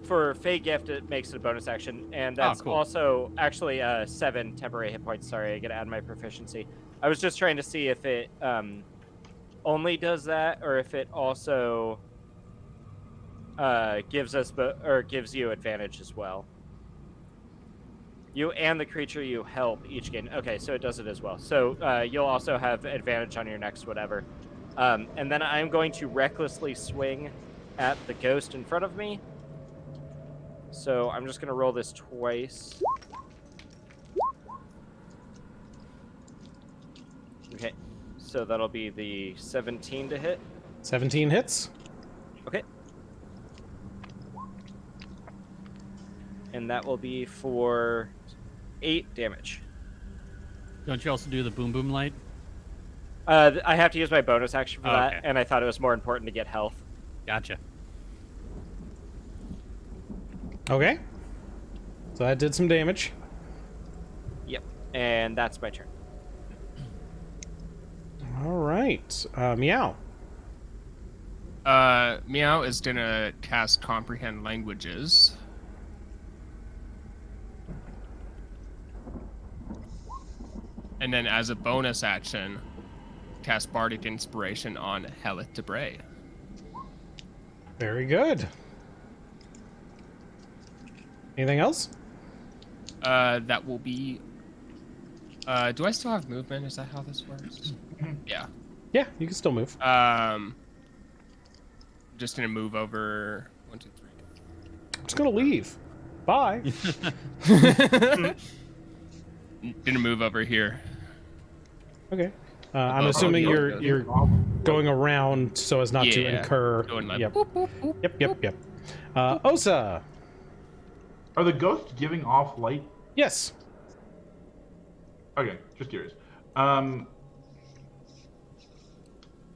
For Fey Gift, it makes it a bonus action, and that's cool. also actually 7 temporary hit points. Sorry, I gotta add my proficiency. I was just trying to see if it only does that, or if it also gives you advantage as well. You and the creature you help each gain. Okay, so it does it as well. So you'll also have advantage on your next whatever. And then I'm going to recklessly swing at the ghost in front of me. So I'm just going to roll this twice. Okay, so that'll be the 17 to hit. 17 hits. Okay. And that will be for 8 damage. Don't you also do the boom boom light? I have to use my bonus action for that, Okay. and I thought it was more important to get health. Gotcha. Okay. So that did some damage. Yep. And that's my turn. All right. Meow. Meow is gonna cast Comprehend Languages. And then as a bonus action, cast Bardic Inspiration on Hellyth to Bray. Very good. Anything else? That will be... do I still have movement? Is that how this works? Yeah. Yeah, you can still move. Just gonna move over 1, 2, 3. I'm just gonna leave. Bye. Gonna move over here. Okay. I'm assuming you're going around so as not to Yeah. incur. Going like Yep. boop, boop, boop. Yep. Osa. Are the ghosts giving off light? Yes. Okay, just curious. I'm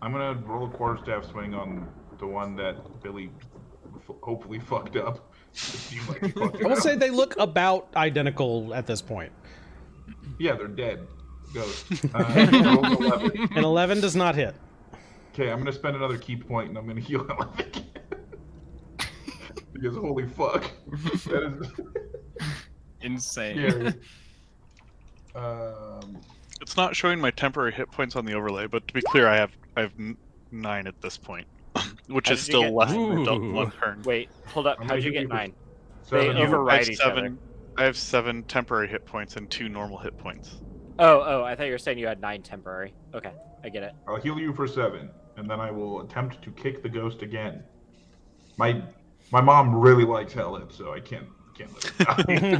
gonna roll a quarterstaff swing on the one that Billy hopefully fucked up. It seemed like he fucked I will up. say they look about identical at this point. Yeah, they're dead. Ghosts. Roll 11. An 11 does not hit. Okay, I'm gonna spend another key point and I'm gonna heal 11 again. Because holy fuck, that is Insane. scary. It's not showing my temporary hit points on the overlay, but to be clear, I have 9 at this point, which How is did you still get less nine? than 1 turn. Wait, hold up. I'm How'd gonna you give get you 9? Seven. They override I have each other. 7. I have 7 temporary hit points and 2 normal hit points. Oh, I thought you were saying you had 9 temporary. Okay, I get it. I'll heal you for 7, and then I will attempt to kick the ghost again. My mom really likes Hellyth, so I can't let it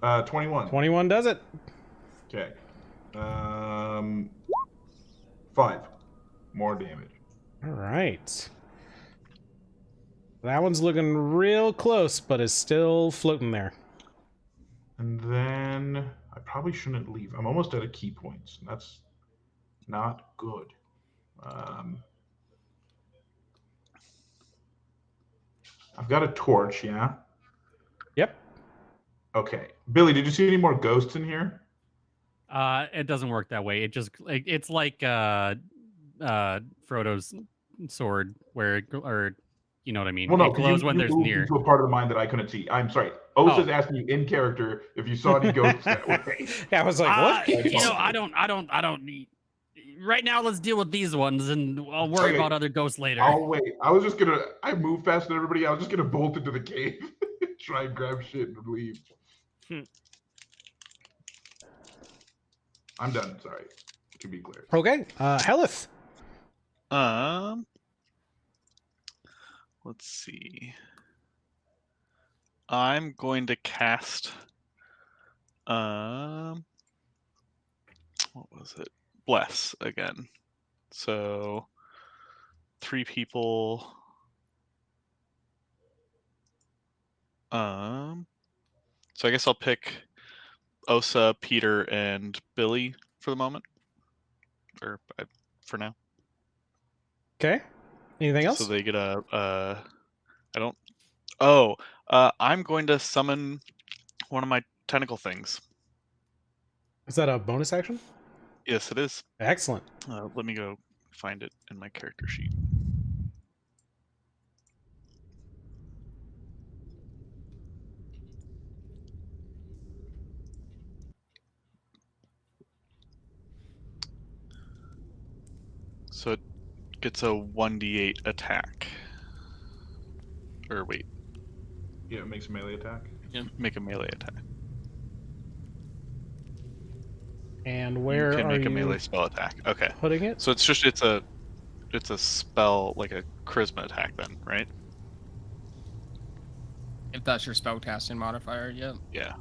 die. 21. 21 does it. Okay. 5 more damage. All right. That one's looking real close, but is still floating there. And then I probably shouldn't leave. I'm almost out of key points. And that's not good. I've got a torch, yeah? Yep. Okay. Billy, did you see any more ghosts in here? It doesn't work that way. It's like Frodo's sword, where or you know what I mean. Well, no, It glows when there's moved near. into a part of the mind that I couldn't see. I'm sorry. Osa's asking you in character if you saw any ghosts that way. Yeah, I was like, what? I don't need. Right now, let's deal with these ones, and I'll worry Okay. about other ghosts later. I'll wait. I moved faster than everybody. I was just gonna bolt into the cave, try and grab shit and leave. I'm done. Sorry. To be clear. Okay. Hellyth. Let's see. I'm going to cast. What was it? Bless again. So 3 people. So I guess I'll pick Osa, Peter, and Billy for the moment, or for now. Okay. Anything else? So they get a. I don't. I'm going to summon one of my tentacle things. Is that a bonus action? Yes, it is. Excellent. Let me go find it in my character sheet. So it gets a 1d8 attack. Or wait, Yeah, it makes a melee attack. make a melee attack. And where you can are make you a melee spell attack. Okay. putting it? So it's a spell, like a charisma attack then, right? If that's your spellcasting modifier, yep. Yeah.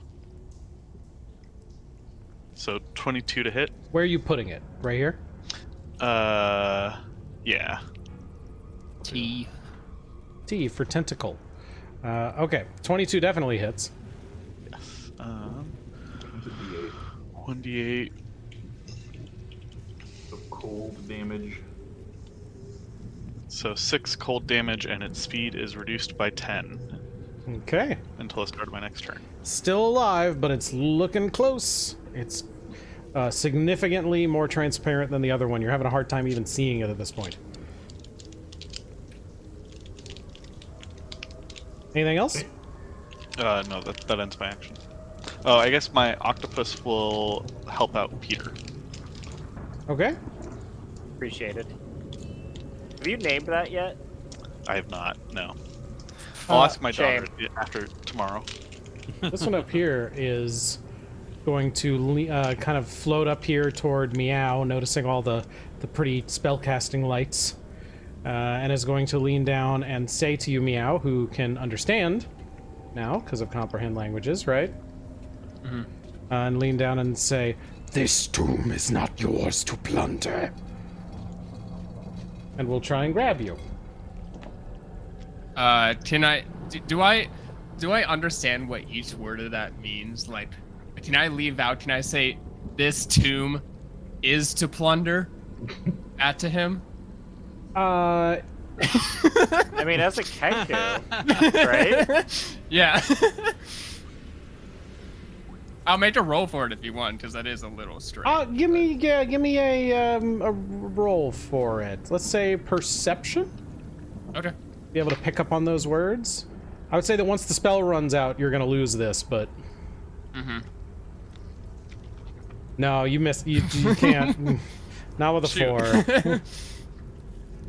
So 22 to hit. Where are you putting it? Right here? Yeah. T. T for tentacle. Okay, 22 definitely hits. Yes. It's a D8 1d8. of cold damage. So 6 cold damage, and its speed is reduced by 10 Okay. until the start of my next turn. Still alive, but it's looking close. It's significantly more transparent than the other one. You're having a hard time even seeing it at this point. Anything else? No, that ends my action. Oh, I guess my octopus will help out Peter. Okay. Appreciate it. Have you named that yet? I have not, no. I'll ask my shame. daughter after tomorrow. This one up here is going to kind of float up here toward Meow, noticing all the pretty spellcasting lights, and is going to lean down and say to you, Meow, who can understand now because of comprehend languages, right? Mm-hmm. And lean down and say, "This tomb is not yours to plunder." And we'll try and grab you. Do I understand what each word of that means? Like, can I leave out? Can I say this tomb is to plunder? At to him? I mean, as a Kenku, right? Yeah. I'll make a roll for it if you want, because that is a little strange. Give me a roll for it. Let's say perception. Okay. Be able to pick up on those words. I would say that once the spell runs out, you're gonna lose this, but Mm-hmm. no, you missed. You can't. Not with a Shoot.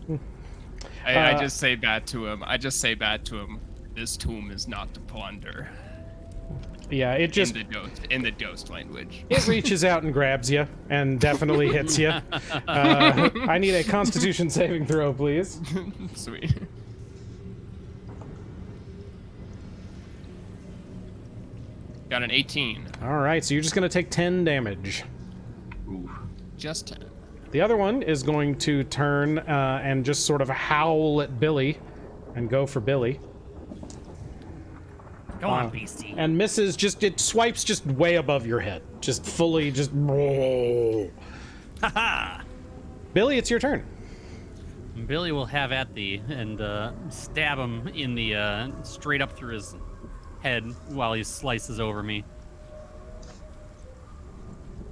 4. I just say that to him. This tomb is not to plunder. Yeah, it just in the ghost language. it reaches out and grabs you and definitely hits you. I need a Constitution saving throw, please. Sweet. Got an 18. All right, so you're just gonna take 10 damage. Oof. Just 10. The other one is going to turn and just sort of howl at Billy and go for Billy. Go on, beastie. And misses, it swipes just way above your head. Just fully, just. Billy, it's your turn. Billy will have at thee and stab him in the straight up through his head while he slices over me.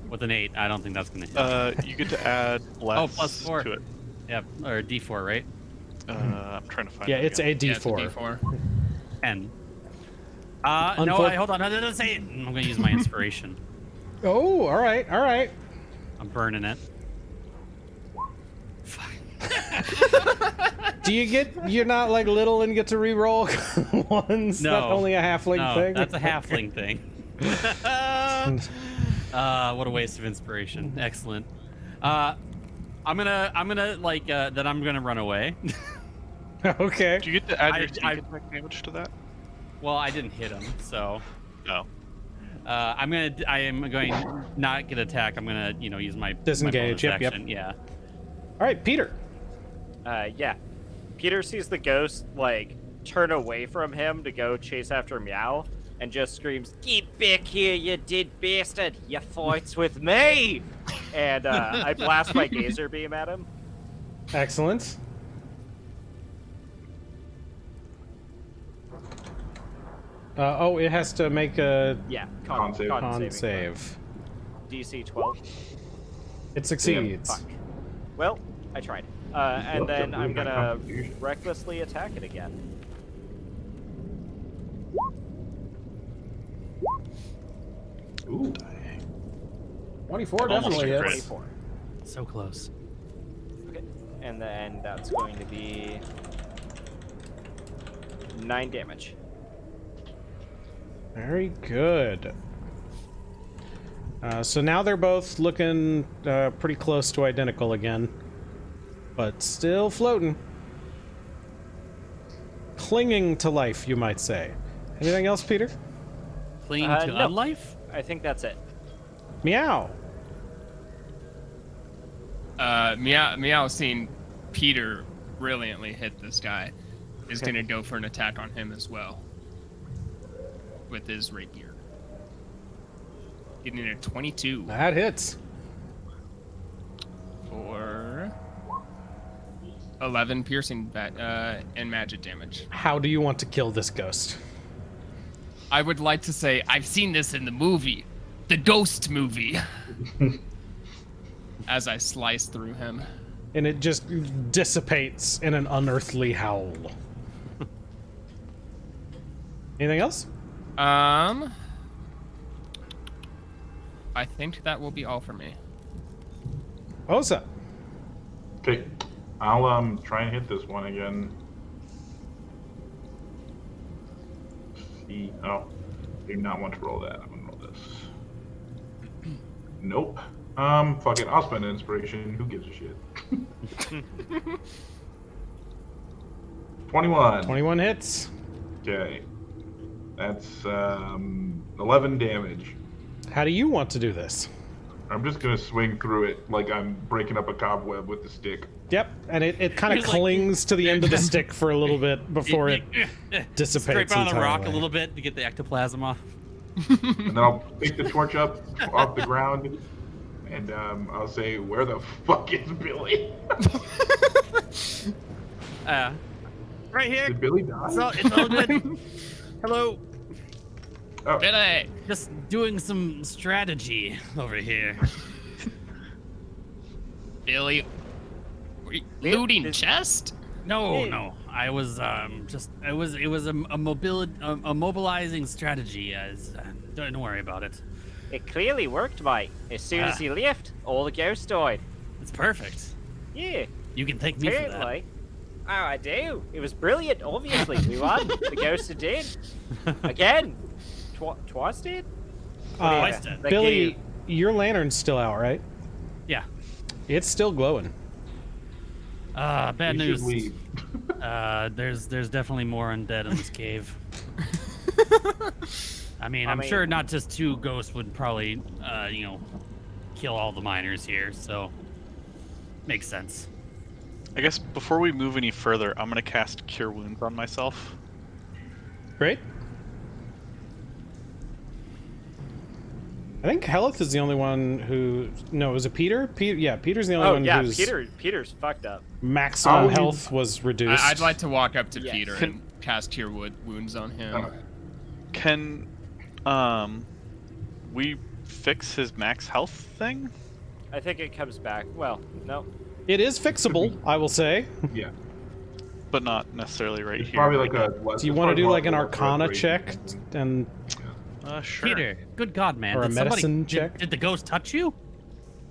With an 8, I don't think that's gonna hit. You get to add less +4 to it. Yeah, or D4, right? I'm trying to find Yeah, it it's again. a Yeah, it's a D4. D4. 10. No, hold on. No, say it. I'm gonna use my inspiration. Oh, all right, all right. I'm burning it. You're not like little and get to re-roll ones? No. That's only a halfling No, thing? that's a halfling thing. What a waste of inspiration. Excellent. I'm gonna run away. Okay. Do you get to add your I- sneak attack damage to that? Well, I didn't hit him, so No. I am going not get attack. I'm gonna use my Disengage, my yep, bonus yep. action. Yeah. All right, Peter. Yeah. Peter sees the ghost, like, turn away from him to go chase after Meow, and just screams, "Get back here, you dead bastard! You fights with me!" And I blast my gazer beam at him. Excellent. It has to make a Yeah, Con save. con saving save. throw. DC 12. It succeeds. Fuck. Well, I tried. And then I'm gonna recklessly attack it again. Ooh. 24 Almost definitely a hits. crit. 24. So close. Okay. And then that's going to be 9 damage. Very good. So now they're both looking pretty close to identical again, but still floating. Clinging to life, you might say. Anything else, Peter? Clinging to No. unlife? I think that's it. Meow. Meow seeing Peter brilliantly hit this guy is going to go for an attack on him as well with his rapier. Getting a 22 That hits. for 11 piercing and magic damage. How do you want to kill this ghost? I would like to say I've seen this in the movie, the Ghost movie. As I slice through him. And it just dissipates in an unearthly howl. Anything else? I think that will be all for me. Osa. Okay, I'll try and hit this one again. See, oh, do not want to roll that. I'm gonna roll this. Nope. Fuck it. I'll spend an inspiration. Who gives a shit? 21. 21 hits. Okay. That's 11 damage. How do you want to do this? I'm just gonna swing through it like I'm breaking up a cobweb with the stick. Yep, and it kind of He's like- clings to the end of the stick for a little bit before it dissipates Scrape on the rock a entirely. little bit to get the ectoplasm off. And then I'll pick the torch up off the ground, and I'll say, "Where the fuck is Billy? Right here. Did Billy die?" It's all good. Hello. Oh, Billy! Just doing some strategy over here. Billy. Looting chest? No. I was it was a mobilizing strategy. Don't worry about it. It clearly worked, mate. As soon as he left, all the ghosts died. It's perfect. Yeah, You can thank me for that. apparently. Oh, I do. It was brilliant, obviously. We won. The ghosts are dead. Again. Twice dead? Twice dead. Thank Billy, you. your lantern's still out, right? Yeah. It's still glowing. Bad we should news. leave. There's definitely more undead in this cave. I mean, I'm sure not just two ghosts would probably, kill all the miners here, so makes sense. I guess before we move any further, I'm gonna cast Cure Wounds on myself. Great. I think Hellyth is the only one who... No, was it Peter? Yeah, Peter's the only Oh, one yeah, whose Peter's fucked up. maximum health was reduced. I'd like to walk up to Yes. Peter and cast Cure Wounds on him. Can we fix his max health thing? I think it comes back. Well, no. It is fixable, I will say. Yeah, But not necessarily right it's here. probably like a. Do you want to do like an Arcana check and Sure. Peter, good God, man! Or a Did somebody- medicine check? Did the ghost touch you?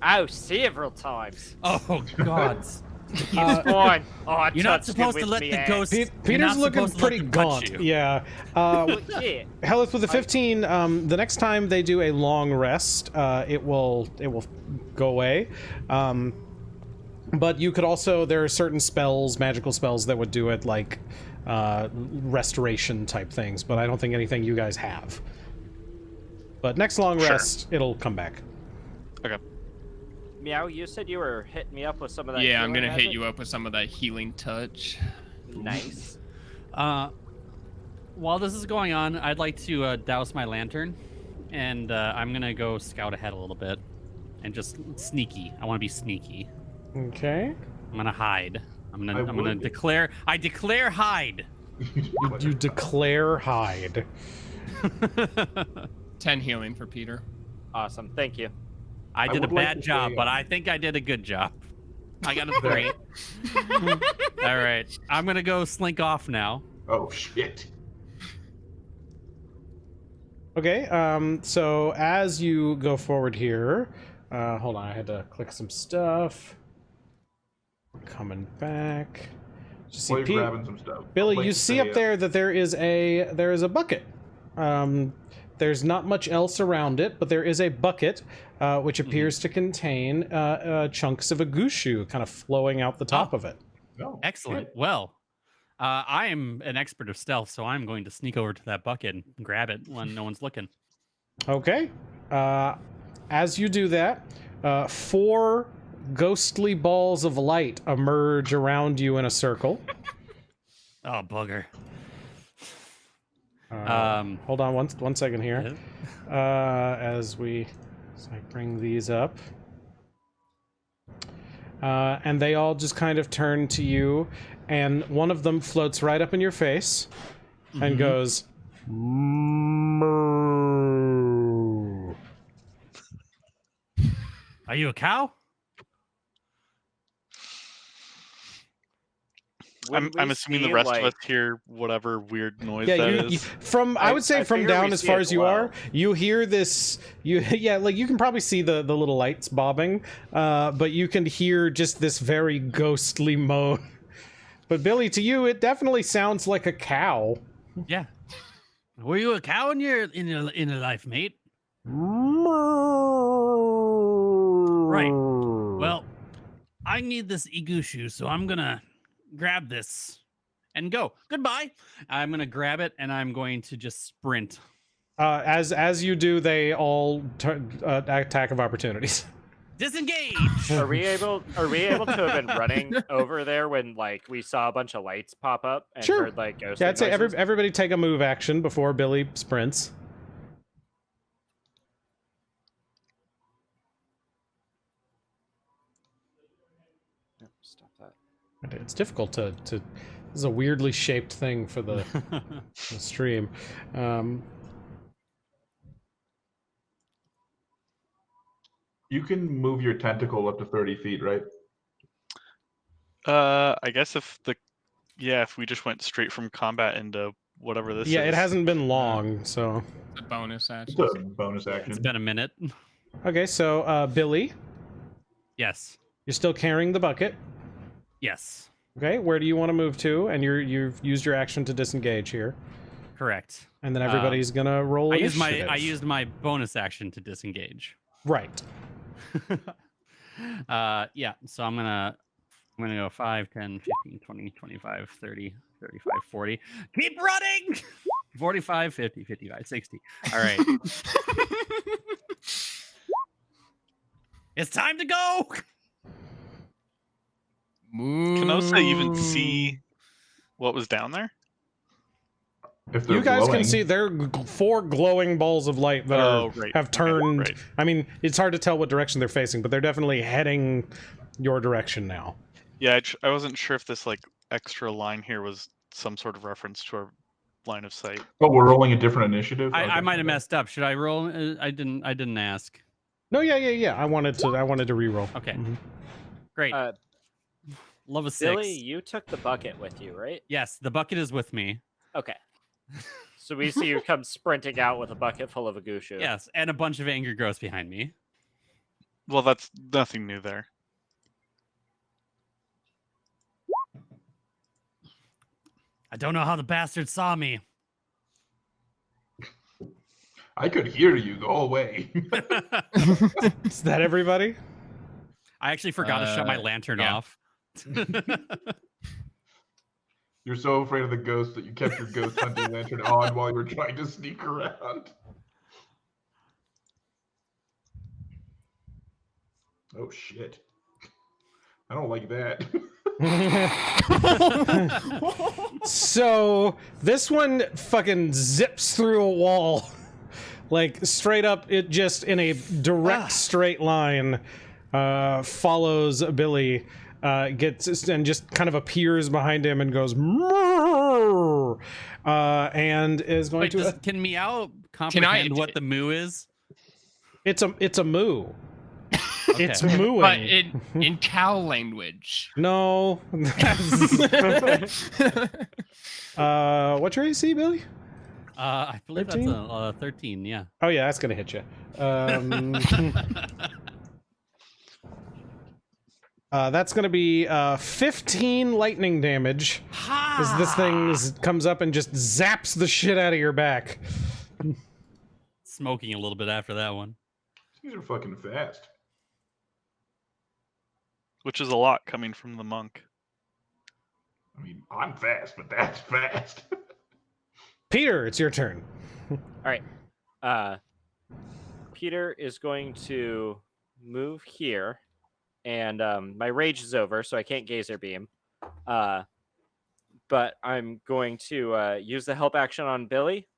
Oh, several times. Oh God! It's fine. Oh, I You're not touched it supposed to with let me the ass. ghost. You're Peter's not looking supposed to let pretty them touch gaunt. you. Yeah. Yeah. Hellyth with a 15. The next time they do a long rest, it will go away. But you could also, there are certain spells, magical spells that would do it, like restoration type things. But I don't think anything you guys have. But next long rest, it'll come back. Okay. Meow, you said you were hitting me up with some of that. Yeah, I'm healing gonna hit magic? you up with some of that healing touch. Nice. While this is going on, I'd like to douse my lantern, and I'm gonna go scout ahead a little bit, and just sneaky. I want to be sneaky. Okay. I'm gonna hide. I'm gonna would. declare. I declare hide. You declare hide. 10 healing for Peter. Awesome. Thank you. I did a would like bad to job, say, but I think I did a good job. I got a 3. All right, I'm gonna go slink off now. Oh shit. Okay, so as you go forward here, hold on, I had to click some stuff. Coming back. Just see While you're Pete- grabbing some stuff. Billy, I'd like you to see say, up there that there is a bucket. There's not much else around it, but there is a bucket which appears to contain chunks of a gushu kind of flowing out the top of it. Oh, Excellent. shit. Well, I am an expert of stealth, so I'm going to sneak over to that bucket and grab it when no one's looking. Okay. As you do that, 4 ghostly balls of light emerge around you in a circle. Oh, bugger. Hold on one second here. As I bring these up. And they all just kind of turn to you, and one of them floats right up in your face and goes, "Moo." Are you a cow? I'm assuming the rest of us hear whatever weird noise Yeah, that you is. I would say from figure down we as see far it as you glow. are, you hear this. Like you can probably see the little lights bobbing, but you can hear just this very ghostly moan. But Billy, to you, it definitely sounds like a cow. Yeah. Were you a cow in your life, mate? Right. Well, I need this Igushu, so I'm gonna grab this and go. Goodbye. I'm gonna grab it and I'm going to just sprint. As you do, they all attack of opportunities. Disengage. Are we able to have been running over there when like we saw a bunch of lights pop up and Sure. heard like ghost Yeah, I'd say noises? everybody take a move action before Billy sprints. Stop that. It's difficult to this is a weirdly shaped thing for the stream. You can move your tentacle up to 30 feet, right? I guess if we just went straight from combat into whatever this is. Yeah, it hasn't been long, so. A bonus action. It's a bonus action. It's been a minute. Okay, so Billy, Yes. you're still carrying the bucket. Yes. Okay, where do you want to move to? And you've used your action to disengage here, Correct. and then everybody's gonna roll I initiative. used my bonus action to disengage. Right. Yeah, so I'm gonna go 5, 10, 15, 20, 25, 30, 35, 40. Keep running! 45, 50, 55, 60. All right. It's time to go! Can Osa even see what was down there? If they're You guys glowing. can see there are 4 glowing balls of light that have turned. right. I mean, it's hard to tell what direction they're facing, but they're definitely heading your direction now. Yeah, I wasn't sure if this like extra line here was some sort of reference to our line of sight. Oh, we're rolling a different initiative. I Okay, might have okay. messed up. Should I roll? I didn't ask. No, yeah. I wanted to re-roll. Okay. Mhm. Great. Love a 6. Billy, you took the bucket with you, right? Yes, the bucket is with me. Okay. So we see you come sprinting out with a bucket full of Agushu. Yes, and a bunch of angry ghosts behind me. Well, that's nothing new there. I don't know how the bastard saw me. I could hear you. Go away. Is that everybody? I actually forgot to shut my lantern yeah. off. You're so afraid of the ghost that you kept your ghost hunting lantern on while you were trying to sneak around. Oh shit. I don't like that. So this one fucking zips through a wall, like straight up. It just in a direct straight line follows Billy, gets and just kind of appears behind him and goes, "Moo!" And is going Wait, to. can Meow comprehend I- what the moo is? It's a moo. Okay. It's mooing. But in cow language. No. What's your AC, Billy? I believe 13? that's a 13, yeah. Oh yeah, that's gonna hit you. That's gonna be 15 lightning damage. As this thing comes up and just zaps the shit out of your back. Smoking a little bit after that one. These are fucking fast. Which is a lot coming from the monk. I mean, I'm fast, but that's fast. Peter, it's your turn. All right. Peter is going to move here and my rage is over, so I can't Gazer Beam. But I'm going to use the help action on Billy,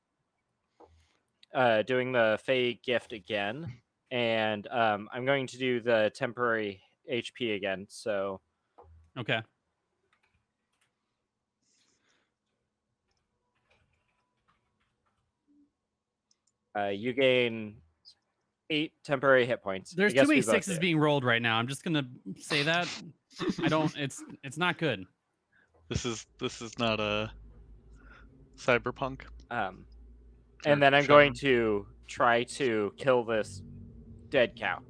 doing the Fey gift again, and I'm going to do the temporary HP again. So Okay. you gain 8 temporary hit points. There's I guess too many we both sixes do. being rolled right now. I'm just gonna say that. I don't. It's not good. This is not a cyberpunk. And then I'm going to try to kill this dead cow.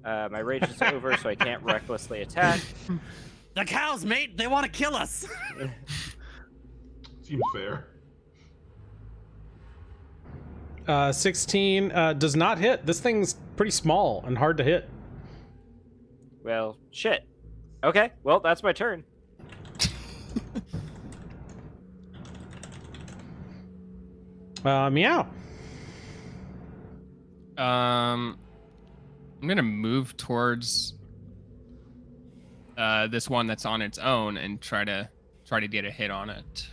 My rage is over, so I can't recklessly attack. The cows, mate. They want to kill us. Seems fair. 16 does not hit. This thing's pretty small and hard to hit. Well, shit. Okay, well, that's my turn. Meow. I'm gonna move towards this one that's on its own and try to get a hit on it.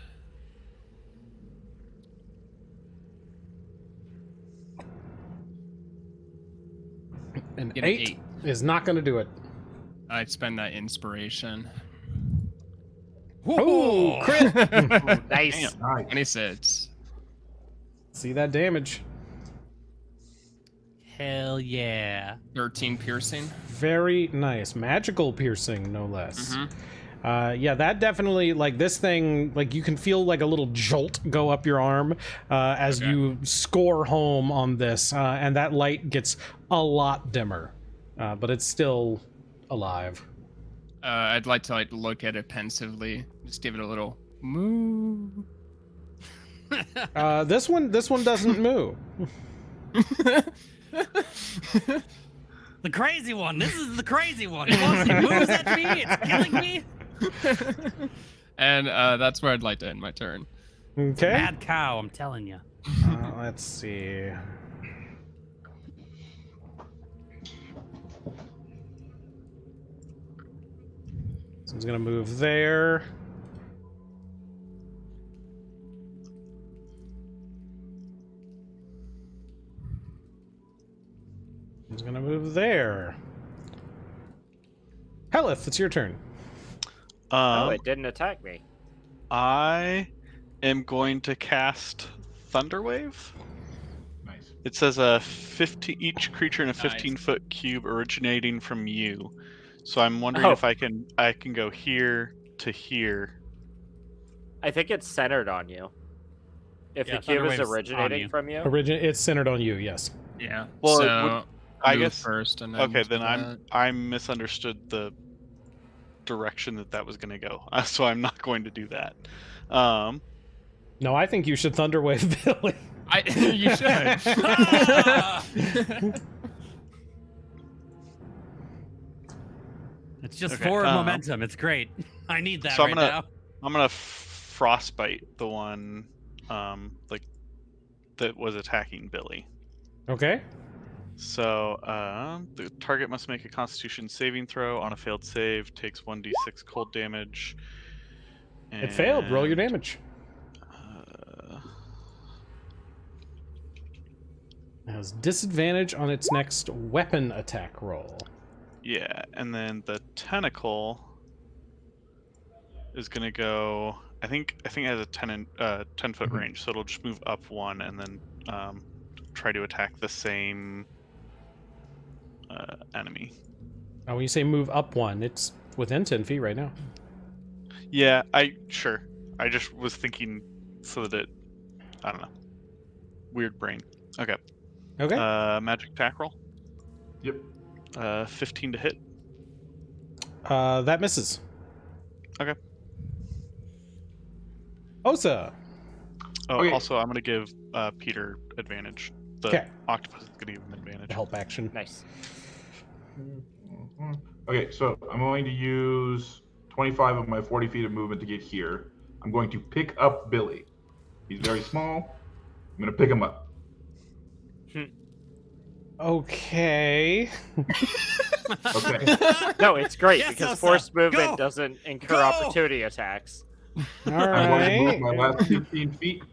An Get an 8 is not going to do it. I'd spend that inspiration. Ooh, crit! Nice. Nice. 26. See that damage. Hell yeah. 13 piercing. Very nice. Magical piercing, no less. Mm-hmm. Yeah, that definitely, like, this thing, like, you can feel, like, a little jolt go up your arm as you score home on this, and that light gets a lot dimmer, but it's still alive. I'd like to look at it pensively. Just give it a little moo. This one doesn't move. The crazy one. This is the crazy one. It moves at me. It's killing me. And that's where I'd like to end my turn. Okay. Mad cow. I'm telling you. Let's see. So he's gonna move there. He's gonna move there. Hellyth, it's your turn. Oh, it didn't attack me. I am going to cast Thunderwave. Nice. It says each creature in a 15-foot cube originating from you. So I'm wondering if I can go here to here. I think it's centered on you. If the cube is Thunderwave's on originating you. from you. It's centered on you, yes. Yeah. Well, so I move guess first and then Okay, do then that. I misunderstood the direction that was going to go, so I'm not going to do that. No, I think you should Thunderwave Billy. You should. It's just Okay, forward momentum. It's great. I need that So right now. I'm gonna frostbite the one, that was attacking Billy. Okay. So the target must make a Constitution saving throw. On a failed save, takes 1d6 cold damage. It failed. Roll your And, damage. It has disadvantage on its next weapon attack roll. Yeah, and then the tentacle is gonna go. I think it has a 10-foot range, so it'll just move up 1 and then try to attack the same enemy. Now, when you say move up 1, it's within 10 feet right now. Yeah, sure. I just was thinking so that it, I don't know. Weird brain. Okay. Okay. Magic attack roll. Yep. 15 to hit. That misses. Okay. Osa. Oh, Okay. also, I'm gonna give Peter advantage. The Okay. octopus is gonna give him advantage. Help action. Nice. Okay, so I'm going to use 25 of my 40 feet of movement to get here. I'm going to pick up Billy. He's very small. I'm going to pick him up. Okay. Okay. No, it's great Yes, because Osa, forced movement go! doesn't incur Go! opportunity attacks. All I'm going to move right. my last 15 feet.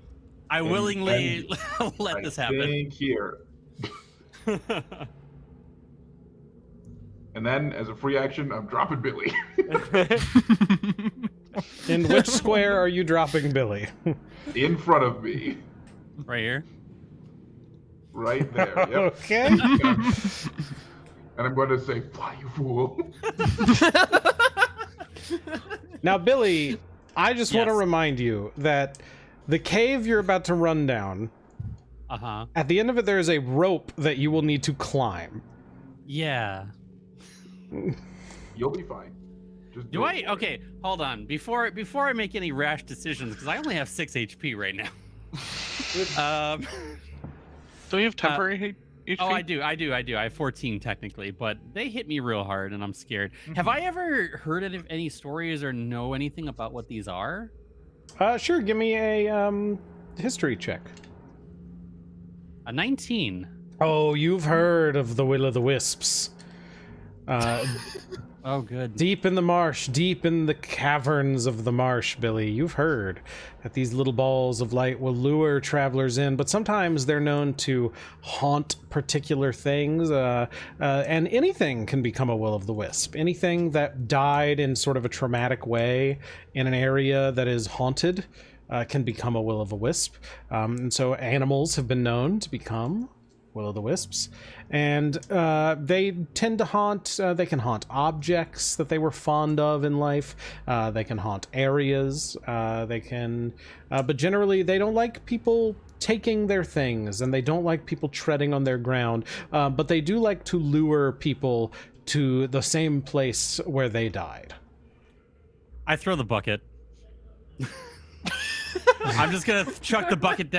I And willingly then let I this happen. think here. And then, as a free action, I'm dropping Billy. In which square are you dropping Billy? In front of me. Right here. Right there. Yep. Okay. And I'm going to say, fly, you fool. Now, Billy, I just want to Yes. remind you that the cave you're about to run down, Uh-huh. at the end of it, there is a rope that you will need to climb. Yeah. You'll be fine. Just Do it. I? Okay, hold on. Before I make any rash decisions, because I only have 6 HP right now. Don't you have temporary HP? Oh, I do. I have 14 technically, but they hit me real hard, and I'm scared. Have I ever heard of any stories or know anything about what these are? Sure, give me a history check. A 19. Oh, you've heard of the Will-o'-the-Wisps. Oh, good. Deep in the marsh, deep in the caverns of the marsh, Billy, you've heard that these little balls of light will lure travelers in, but sometimes they're known to haunt particular things, and anything can become a will-o'-the-wisp. Anything that died in sort of a traumatic way in an area that is haunted can become a will-o'-the-wisp. And so animals have been known to become will-o'-the-wisps, and they tend to haunt, they can haunt objects that they were fond of in life, they can haunt areas, but generally they don't like people taking their things, and they don't like people treading on their ground, but they do like to lure people to the same place where they died. I throw the bucket. I'm just gonna chuck the bucket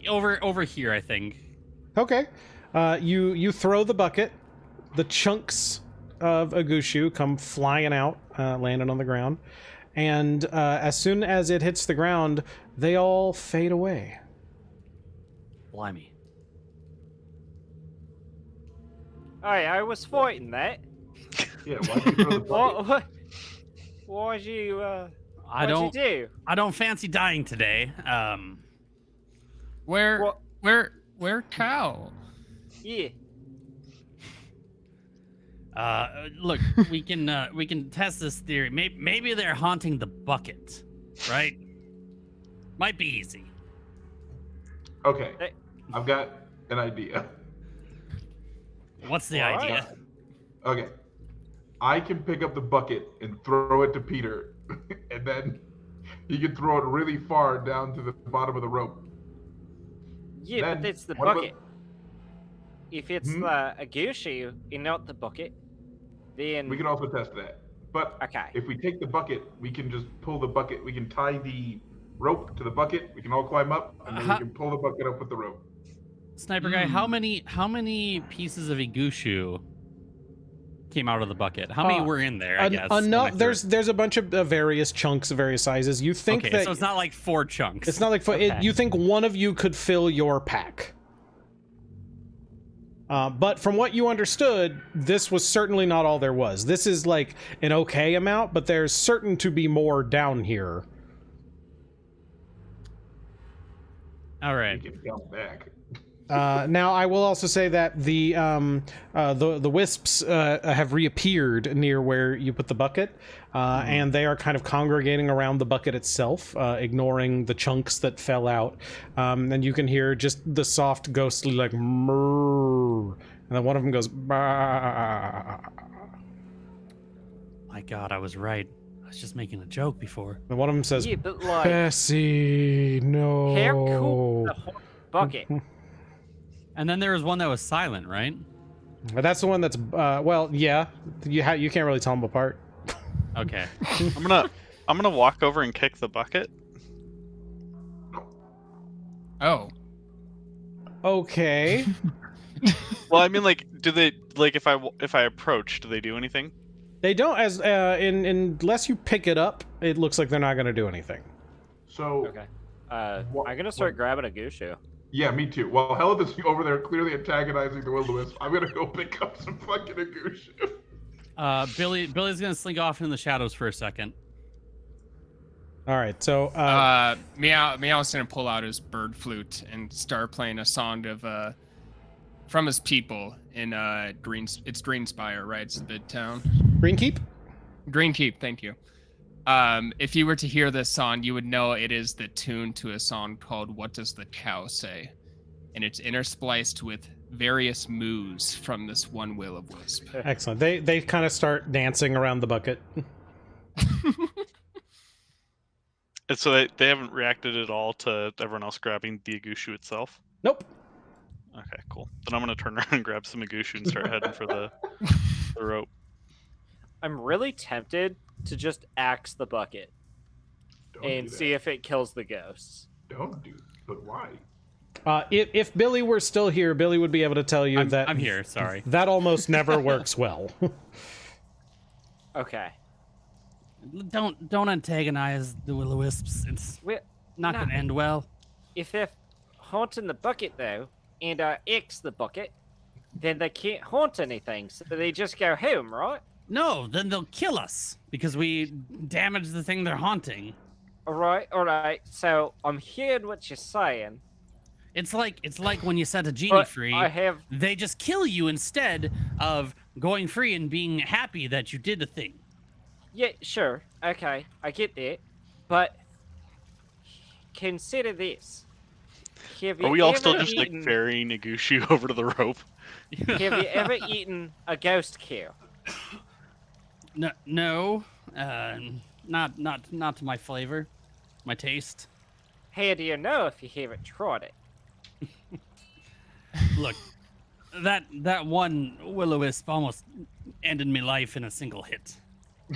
over here, I think. Okay. You throw the bucket. The chunks of Agushu come flying out, landing on the ground. And as soon as it hits the ground, they all fade away. Blimey. Hey, I was fighting that. Yeah, why'd you throw the bucket? Why'd you, I what'd you do? don't fancy dying today. Where What? where cow? Yeah. Look, we can test this theory. Maybe they're haunting the bucket, right? Might be easy. Okay, Hey. I've got an idea. What's the All right. idea? Okay, I can pick up the bucket and throw it to Peter, and then he can throw it really far down to the bottom of the rope. Yeah, Then, but it's the what about- bucket. If it's Hmm? the Agushu and not the bucket, then We can also test that. But okay. if we take the bucket, we can just pull the bucket. We can tie the rope to the bucket. We can all climb up, and then we Huh? can pull the bucket up with the rope. SniperGuy, how many pieces of Igushu came out of the bucket? How many were in there? I guess. when I Enough. threw it? There's a bunch of various chunks of various sizes. You think Okay, that so it's not like 4 chunks. it's not like Okay. you think one of you could fill your pack. But from what you understood, this was certainly not all there was. This is like an okay amount, but there's certain to be more down here. All We right. can count back. Now, I will also say that the wisps have reappeared near where you put the bucket, and they are kind of congregating around the bucket itself, ignoring the chunks that fell out. And you can hear just the soft, ghostly like "mrrr," and then one of them goes. "Bah." My God, I was right. I was just making a joke before. And one of them says, Yeah, but like, "Bessie, no." how cool the whole bucket? And then there was one that was silent, right? That's the one that's well, yeah. You can't really tell them apart. Okay. I'm gonna walk over and kick the bucket. Oh. Okay. Well, I mean, like, do they like if I approach, do they do anything? They don't unless you pick it up, it looks like they're not going to do anything. So Okay. What- I'm gonna start what- grabbing Agushu. Yeah, me too. While Hellyth is over there clearly antagonizing the Will-O-Wisp, I'm gonna go pick up some fucking Agushu. Billy's gonna slink off in the shadows for a second. All right, so Meow's gonna pull out his bird flute and start playing a song of from his people in Greenspire, right? It's the town. Greenkeep. Greenkeep, thank you. If you were to hear this song, you would know it is the tune to a song called "What Does the Cow Say?" and it's interspliced with various moos from this one will-o-wisp. Excellent. They kind of start dancing around the bucket. And so they haven't reacted at all to everyone else grabbing the Agushu itself? Nope. Okay, cool. Then I'm going to turn around and grab some Agushu and start heading for the rope. I'm really tempted to just axe the bucket and see if it kills the ghosts. Don't do. But why? If Billy were still here, Billy would be able to tell you that I'm here. Sorry. That almost never works well. Okay. Don't antagonize the will-o-wisps. It's not gonna end well. If they're haunting the bucket though, and I axe the bucket, then they can't haunt anything, so they just go home, right? No, then they'll kill us because we damaged the thing they're haunting. All right. So I'm hearing what you're saying. It's like when you set a genie But free, they just kill you instead of going free and being happy that you did the thing. Yeah, sure. Okay, I get that. But consider this. Are we all still just like ferrying Agushu over to the rope? Have you ever eaten a ghost cow? No, not to my flavor, my taste. How do you know if you haven't tried it? Look, that one will-o-wisp almost ended my life in a single hit.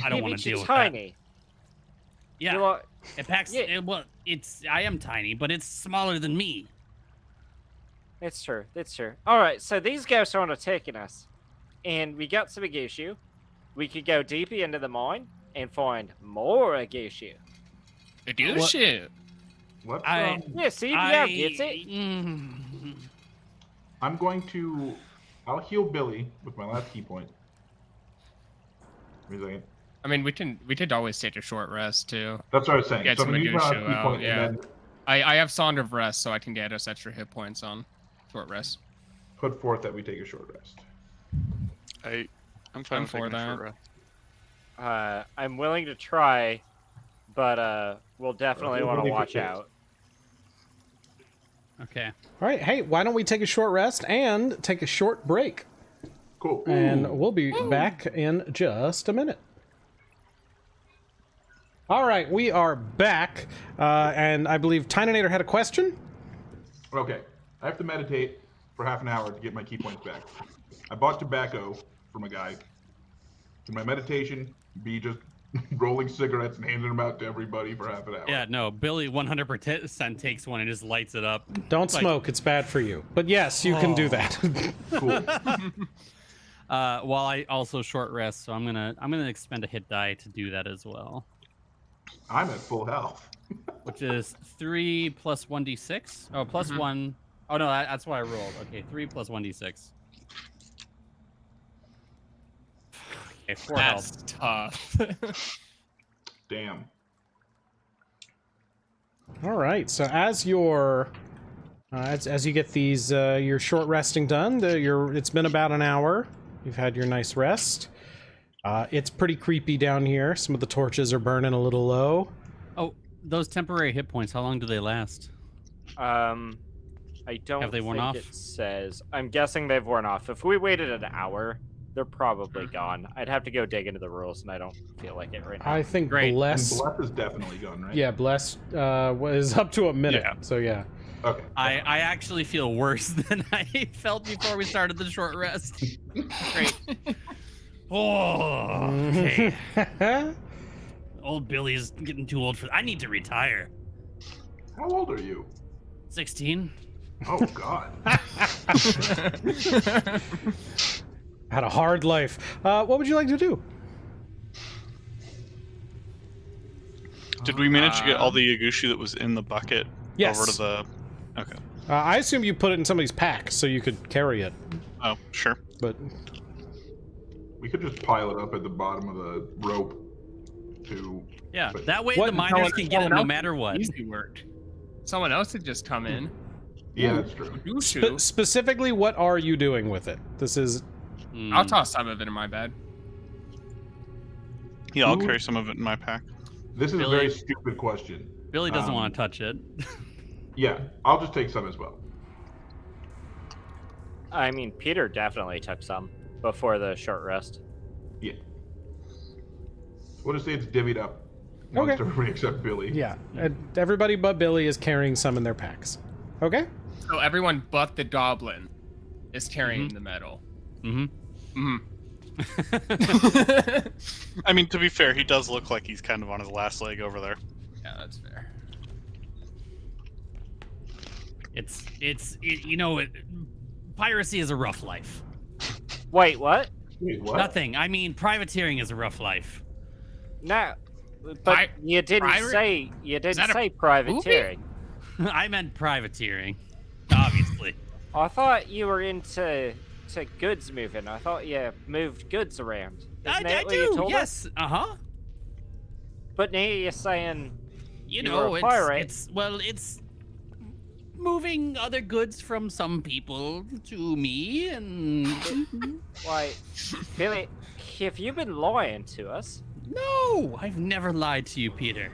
I don't want to deal with tiny. that. Yeah, You know what? it packs. Yeah. I am tiny, but it's smaller than me. That's true. All right, so these ghosts aren't attacking us, and we got some Agushu. We could go deeper into the mine and find more Agushu. Agushu. Let's, Yeah, see, Meow gets it. I'm going to. I'll heal Billy with my last key point. Wait a second. I mean, we could always take a short rest too. That's what I was saying. Get So some I'm going to use my last Agushu key out, point yeah. and then I have Song of Rest, so I can get us extra hit points on short rest. put forth that we take a short rest. I'm fine I'm with for taking a that. short rest. I'm willing to try, but we'll definitely want to watch out. Okay. All right, hey, why don't we take a short rest and take a short break? Cool. And we'll be back in just a minute. All right, we are back, and I believe Tynanator had a question. Okay. I have to meditate for half an hour to get my key points back. I bought tobacco from a guy. Can my meditation be just rolling cigarettes and handing them out to everybody for half an hour? Yeah, no, Billy 100% takes one and just lights it up. Don't smoke, it's bad for you. But yes, you can do that. Cool. While I also short rest, so I'm gonna expend a hit die to do that as well. I'm at full health. Which is 3 plus 1d6. Oh, plus 1. Oh no, that's what I rolled. Okay, 3 plus 1d6. Okay, 4 That's health. tough. Damn. All right, so as your as you get these your short resting done, it's been about an hour. You've had your nice rest. It's pretty creepy down here. Some of the torches are burning a little low. Oh, those temporary hit points, how long do they last? I don't Have they worn think off? it says. I'm guessing they've worn off. If we waited an hour, they're probably gone. I'd have to go dig into the rules, and I don't feel like it right now. I think Great. And Bless. Bless is definitely gone, right? Yeah, Bless was up to a minute. Yeah. So yeah. Okay. I actually feel worse than I felt before we started the short rest. Great. Oh, okay. Old Billy's getting too old for. I need to retire. How old are you? 16. Oh, God. Had a hard life. What would you like to do? Did we manage to get all the Agushu that was in the bucket Yes. over to the... Okay. I assume you put it in somebody's pack so you could carry it, Oh, sure. but We could just pile it up at the bottom of the rope. Yeah, But that way what- the miners can get it no matter what. Easy work. Someone else would just come in. Yeah, that's true. specifically, what are you doing with it? This is I'll toss some of it in my bed. Yeah, I'll Who- carry some of it in my pack. This is Billy- a very stupid question. Billy doesn't want to touch it. Yeah, I'll just take some as well. I mean, Peter definitely took some before the short rest. Yeah. We'll just say it's divvied up amongst Okay. everybody except Billy. yeah. Everybody but Billy is carrying some in their packs. Okay. So everyone but the goblin is carrying the metal. Mm-hmm. I mean, to be fair, he does look like he's kind of on his last leg over there. Yeah, that's fair. Piracy is a rough life. Wait, what? Wait, what? Nothing. I mean, privateering is a rough life. No, but Pri- you didn't pirate? say that a privateering. I meant privateering, obviously. I thought you were into goods moving. I thought you moved goods around. Isn't that I what you do. told us? Yes. Uh-huh. But now you're saying You You know, were a pirate. it's moving other goods from some people to me, and why, Billy, have you been lying to us? no, I've never lied to you, Peter.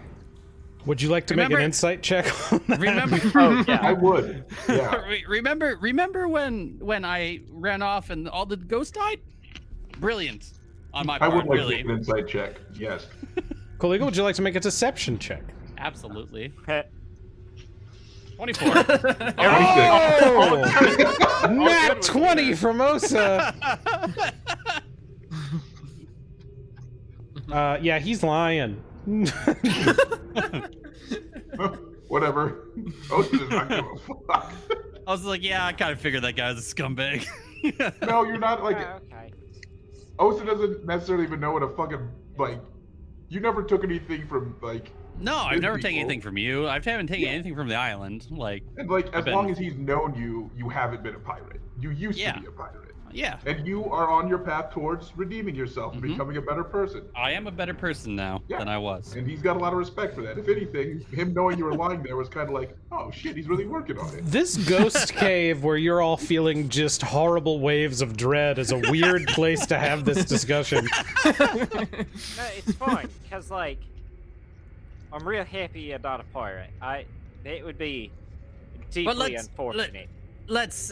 Would you like to make an Remember- insight check on that? Remember? Oh yeah. I would. Yeah. Remember when I ran off and all the ghosts died? Brilliant on my I part, would like to really. make an insight check. Yes. Coleagle, would you like to make a deception check? Absolutely. Heh. 24. Oh! Nat good 20 from Osa! Yeah, he's lying. Whatever. Ocean is not give a fuck. I was like, yeah, I kind of figured that guy was a scumbag. No, you're not like. Oh, okay. Osa doesn't necessarily even know what a fucking like. You never took anything from like. No, I've Good never taken people. anything from you. I haven't taken Yeah. anything from the island. Like, And like, as been- long as he's known you, you haven't been a pirate. You used Yeah. to be a pirate. yeah, And you are on your path towards redeeming yourself and Mhm. becoming a better person. I am a better person now Yeah. than I was. And he's got a lot of respect for that. If anything, him knowing you were lying there was kind of like, oh shit, he's really working on it. This ghost cave where you're all feeling just horrible waves of dread is a weird place to have this discussion. No, it's fine, because, like, I'm real happy you're not a pirate. That would be deeply let's- unfortunate.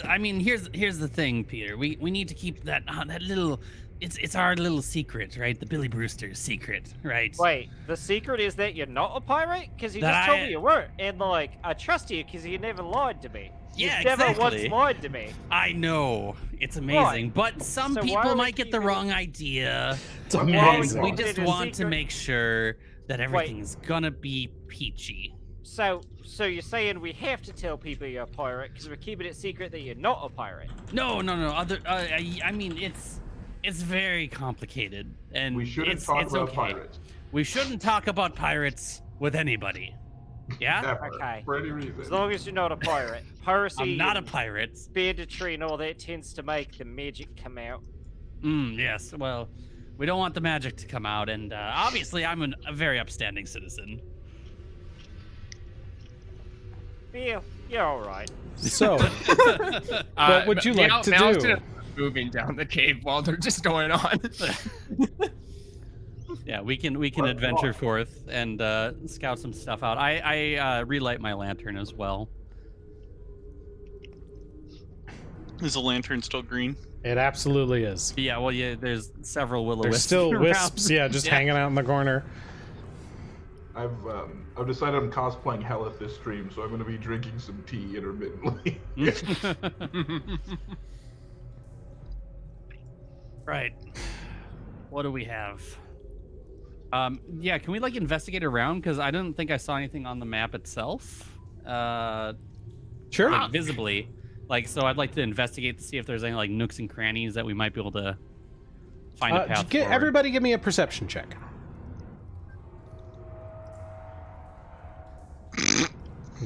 I mean, here's the thing, Peter. We need to keep that little. It's our little secret, right? The Billy Brewster's secret, right? Wait, the secret is that you're not a pirate? Because you That just told I- me you weren't. And, like, I trust you because you never lied to me. Yeah, You've never once exactly. lied to me. I know it's amazing, but some So why people are we might get the keeping- wrong idea. It's Why would amazing. We you just keep it a want to secret? make sure that everything's gonna be peachy. So you're saying we have to tell people you're a pirate because we're keeping it secret that you're not a pirate? No. I mean, it's very complicated, and We shouldn't it's talk about okay. pirates. We shouldn't talk about pirates with anybody. Yeah, Ever, Okay. For any reason. As long as you're not a pirate. Piracy I'm not a and pirate. banditry and all that tends to make the magic come out. Yes. Well, we don't want the magic to come out, and obviously, I'm a very upstanding citizen. Yeah, you're alright. So, what would you like to Meow's do? just moving down the cave while they're just going on. Yeah, we can Let's adventure walk. forth and scout some stuff out. I relight my lantern as well. Is the lantern still green? It absolutely is. Yeah, well, yeah. There's several will-o-wisps. There's still around. wisps, yeah, just hanging out in the corner. I've decided I'm cosplaying Hellyth this stream, so I'm going to be drinking some tea intermittently. Right. What do we have? Yeah, can we like investigate around? Because I don't think I saw anything on the map itself. Sure. Like, visibly. Like, so I'd like to investigate to see if there's any like nooks and crannies that we might be able to find a path forward. Everybody give me a perception check.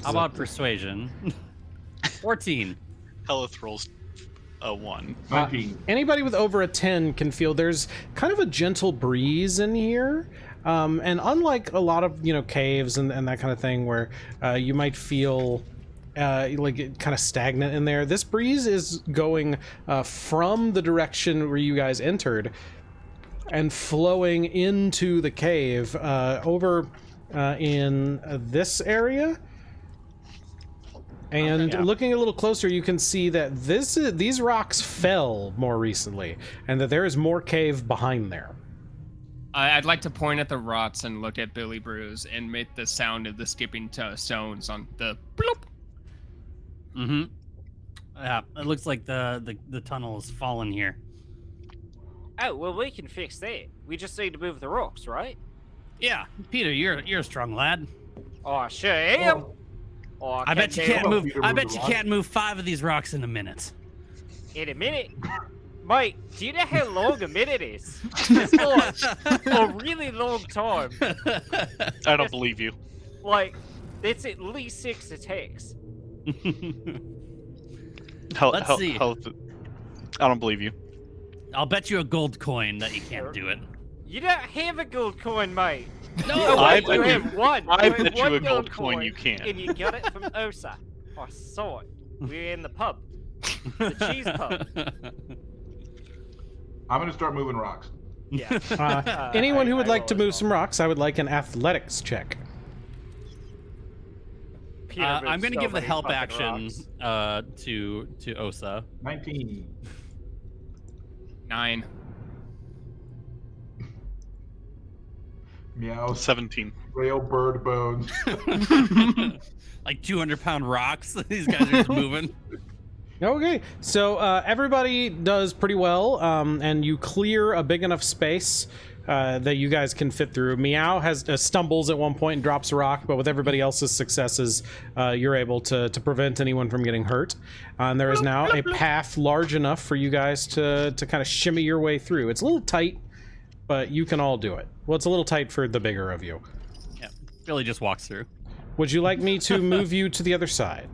How about persuasion? 14. Hellyth rolls a 1. 19. Anybody with over a 10 can feel there's kind of a gentle breeze in here. And unlike a lot of, caves and that kind of thing where you might feel like kind of stagnant in there, this breeze is going from the direction where you guys entered and flowing into the cave over in this area. And looking a little closer, you can see that these rocks fell more recently, and that there is more cave behind there. I'd like to point at the rots and look at Billy Brews and make the sound of the skipping stones on the bloop. Mm-hmm. Yeah, it looks like the tunnel has fallen here. Oh, well, we can fix that. We just need to move the rocks, right? Yeah, Peter, you're a strong lad. Oh, sure am. Oh, I bet you do- can't move. Peter I moved bet you a lot. can't move 5 of these rocks in a minute. In a minute. Mate, do you know how long a minute is? It's like a really long time. I don't believe you. Like, that's at least 6 attacks. Let's see. I don't believe you. I'll bet you a gold coin that you can't do it. You don't have a gold coin, mate. No, Oh, I wait, you bet you- have one. I You have bet you one a gold coin you can't. And you got it from Osa. I saw it. We were in the pub. The cheese pub. I'm gonna start moving rocks. Yeah. Anyone who would I like to will as move some rocks, I would like an athletics check. Peter I'm moved going to so give the many help fucking action rocks. to Osa. 19. 9. Meow. 17. Rail bird bones. Like 200-pound rocks. These guys are just moving. Okay, so everybody does pretty well, and you clear a big enough space that you guys can fit through. Meow has stumbles at one point and drops a rock, but with everybody else's successes, you're able to prevent anyone from getting hurt. And there is now a path large enough for you guys to kind of shimmy your way through. It's a little tight, but you can all do it. Well, it's a little tight for the bigger of you. Yeah, Billy just walks through. Would you like me to move you to the other side?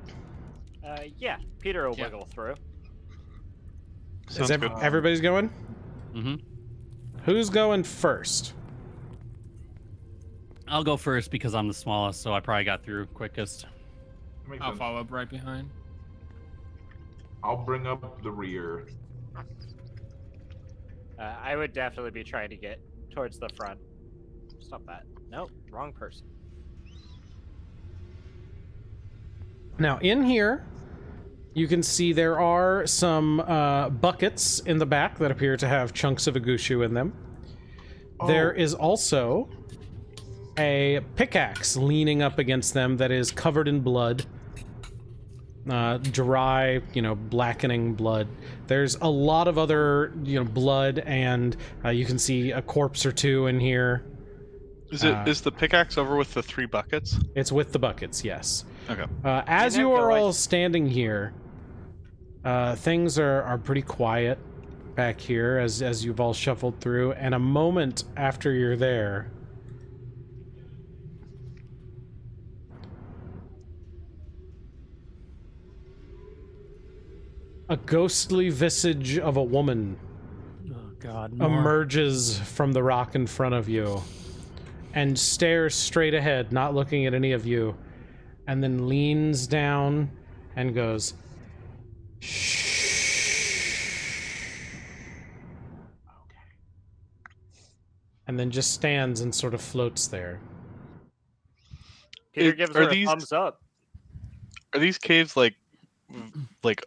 Yeah, Peter will wiggle through. Sounds Is good. everybody's going? Mm-hmm. Who's going first? I'll go first because I'm the smallest, so I probably got through quickest. That makes I'll sense. follow up right behind. I'll bring up the rear. I would definitely be trying to get towards the front. Stop that. Nope, wrong person. Now, in here, you can see there are some buckets in the back that appear to have chunks of agushu in them. There is also a pickaxe leaning up against them that is covered in blood. Dry, blackening blood. There's a lot of other, blood, and you can see a corpse or two in here. Is the pickaxe over with the 3 buckets? It's with the buckets, yes. Okay. As you Tynanator, are all right? standing here, things are pretty quiet back here as you've all shuffled through, and a moment after you're there, a ghostly visage of a woman Oh God! emerges from the rock in front of you and stares straight ahead, not looking at any of you, and then leans down and goes, "Shh." And then just stands and sort of floats there. Peter gives are her a these- thumbs up. Are these caves like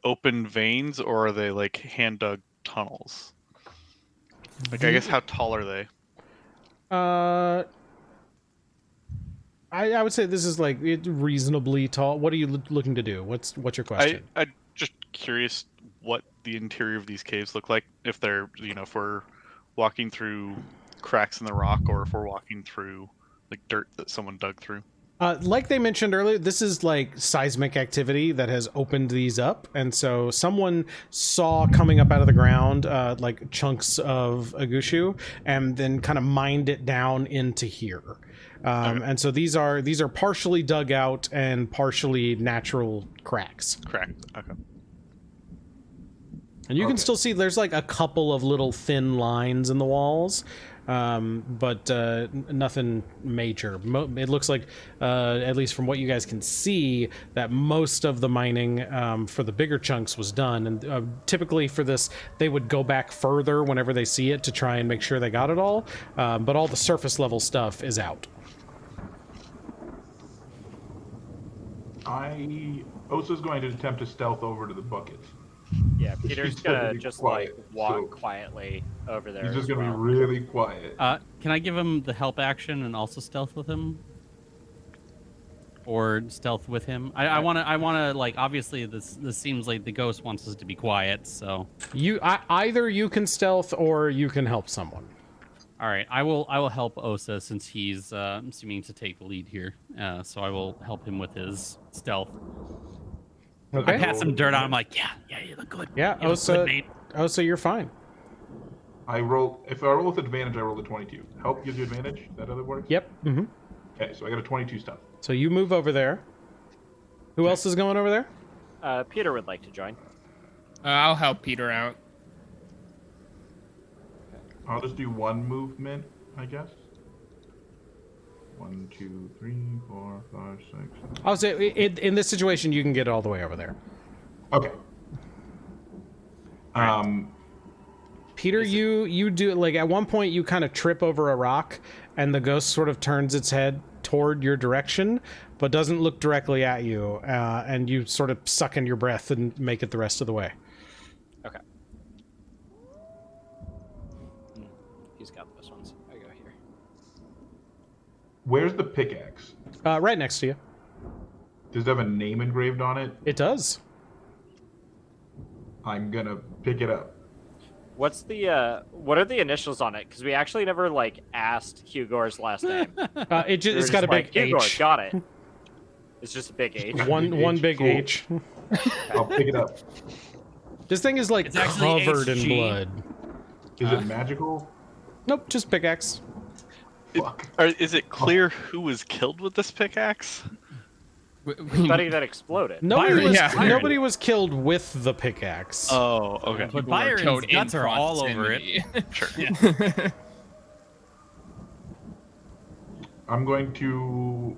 open veins, or are they like hand dug tunnels? Like, I guess how tall are they? I would say this is like reasonably tall. What are you looking to do? What's your question? I'm just curious what the interior of these caves look like. If they're, if we're walking through cracks in the rock, or if we're walking through like dirt that someone dug through. Like they mentioned earlier, this is like seismic activity that has opened these up, and so someone saw coming up out of the ground like chunks of agushu, and then kind of mined it down into here. And so these are partially dug out and partially natural cracks. Correct. Okay. And you can still see there's like a couple of little thin lines in the walls, but nothing major. It looks like, at least from what you guys can see, that most of the mining for the bigger chunks was done. And typically for this, they would go back further whenever they see it to try and make sure they got it all. But all the surface level stuff is out. Osa's going to attempt to stealth over to the buckets. Yeah, Peter's He's gonna gonna be just quiet, like walk so- quietly over there. He's just as going to well. be really quiet. Can I give him the help action and also stealth with him? Or stealth with him? I wanna like, obviously this seems like the ghost wants us to be quiet, so. Either you can stealth or you can help someone. All right, I will help Osa since he's seeming to take the lead here. So I will help him with his stealth. Okay. I pat some dirt on him, like, yeah, you look good. Yeah, You look good, mate. Osa, you're fine. If I roll with advantage, I roll a 22. Help gives you advantage? That other works? Yep. Mm-hmm. Okay, so I got a 22 stuff. So you move over there. Who else is going over there? Peter would like to join. I'll help Peter out. I'll just do one movement, I guess. 1, 2, 3, 4, 5, 6, 7. I'll say in this situation, you can get all the way over there. Okay. Peter, you do, like, at one point you kind of trip over a rock and the ghost sort of turns its head toward your direction, but doesn't look directly at you, and you sort of suck in your breath and make it the rest of the way. Okay. He's got this one, so I go here. Where's the pickaxe? Right next to you. Does it have a name engraved on it? It does. I'm gonna pick it up. What's the what are the initials on it? Because we actually never like asked Hugor's last name. It's got a big Hugor, H. got it. It's just a big H. One big Cool. H. I'll pick it up. This thing is like It's actually covered in HG. blood. Is it magical? Nope, just pickaxe. Fuck. Is it clear who was killed with this pickaxe? Somebody that exploded. Nobody was killed with the pickaxe. Oh, okay. But People were Byron's killed in guts are all over it. proximity. Sure. I'm going to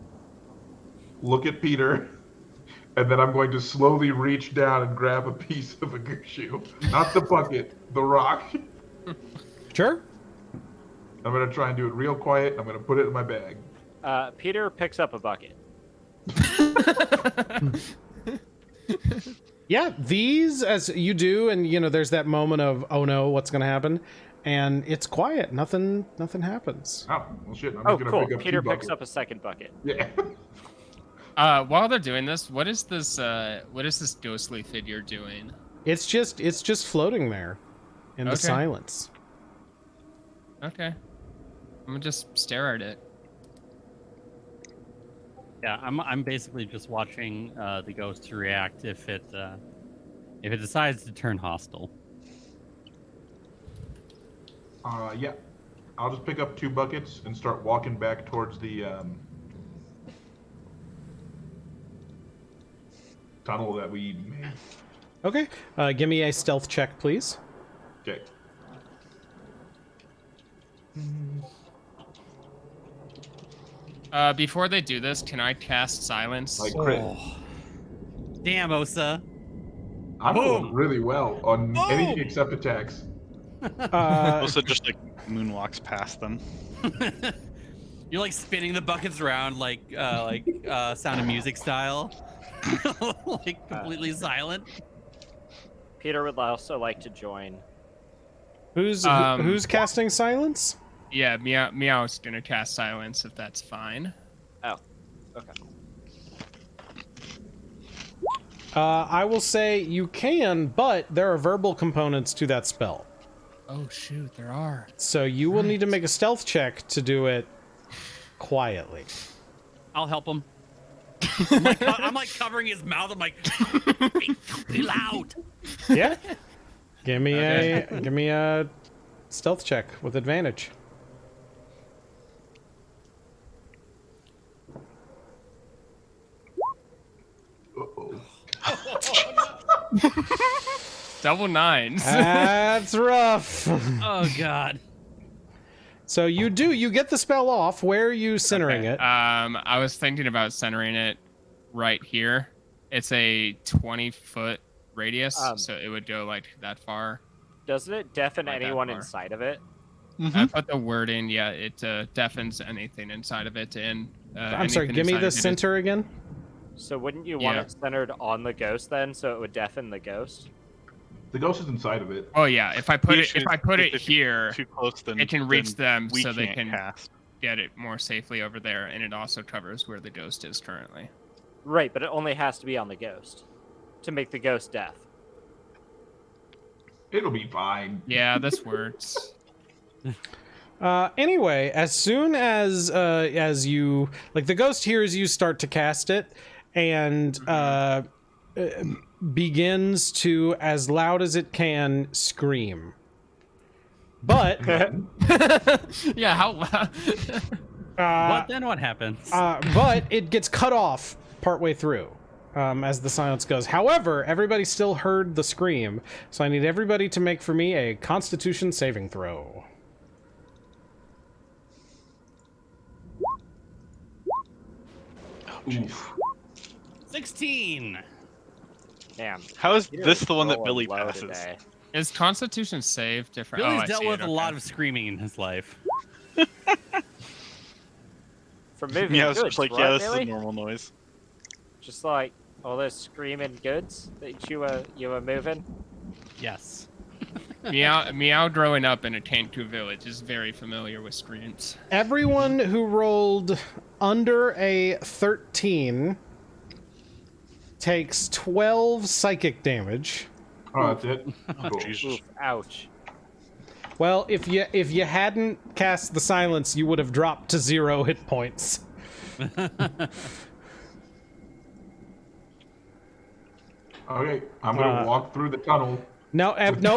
look at Peter, and then I'm going to slowly reach down and grab a piece of a goose shoe. Not the bucket, the rock. Sure. I'm going to try and do it real quiet. I'm going to put it in my bag. Peter picks up a bucket. Yeah, these, as you do, and you know, there's that moment of, oh no, what's gonna happen? And it's quiet. Nothing happens. Oh, well shit. I'm Oh, just going to cool. pick up Peter two picks buckets. up a second bucket. Yeah. While they're doing this, what is this ghostly figure doing? It's just floating there in the Okay. silence. Okay. I'm gonna just stare at it. Yeah, I'm basically just watching the ghost react if it decides to turn hostile. Yeah. I'll just pick up 2 buckets and start walking back towards the tunnel that we made. Okay, give me a stealth check, please. Okay. Before they do this, can I cast silence? Like crit. Damn, Osa. I'm Boom. doing really well on Boom. anything except attacks. Also, just like moonwalks past them. You're like spinning the buckets around like Sound of Music style. Like completely silent. Peter would also like to join. Who's casting silence? Yeah, Meow's gonna cast silence if that's fine. Oh, okay. I will say you can, but there are verbal components to that spell. Oh shoot, there are. So you will need to make a stealth check to do it quietly. I'll help him. I'm like covering his mouth. I'm like, be loud. Yeah. Give me a stealth check with advantage. Double nines. That's rough. Oh God. So you get the spell off. Where are you centering Okay, it? I was thinking about centering it right here. It's a 20-foot radius, so it would go like that far. Doesn't it deafen Like that anyone far. inside of it? I put the word in. Yeah, it deafens anything inside of it. And I'm sorry, anything give me inside the of it is- center again. So wouldn't you want Yeah. it centered on the ghost then, so it would deafen the ghost? The ghost is inside of it. Oh yeah, if I put The it issue if is I put it if here, too close, then it can reach then them we so they can't can cast. get it more safely over there, and it also covers where the ghost is currently. Right, but it only has to be on the ghost to make the ghost deaf. It'll be fine. Yeah, this works. Anyway, as soon as you like the ghost hears you start to cast it, and begins to, as loud as it can, scream. But Yeah, how loud? What then? What happens? but it gets cut off partway through as the silence goes. However, everybody still heard the scream, so I need everybody to make for me a Constitution saving throw. Oof. 16. Damn. How is Peter this is the one that rolling Billy low passes? today. Is Constitution save different? Billy's I dealt see with it, a okay. lot of screaming in his life. For moving Yeah, I was goods, just like, right, yeah, this Billy? is a normal noise. Just like all those screaming goods that you were moving. Yes. Meow growing up in a Tanku village is very familiar with screams. Everyone who rolled under a 13 takes 12 psychic damage. Oh, that's it. Cool. Jesus. Oof, ouch. Well, if you hadn't cast the silence, you would have dropped to 0 hit points. Okay, I'm gonna walk through the tunnel. No,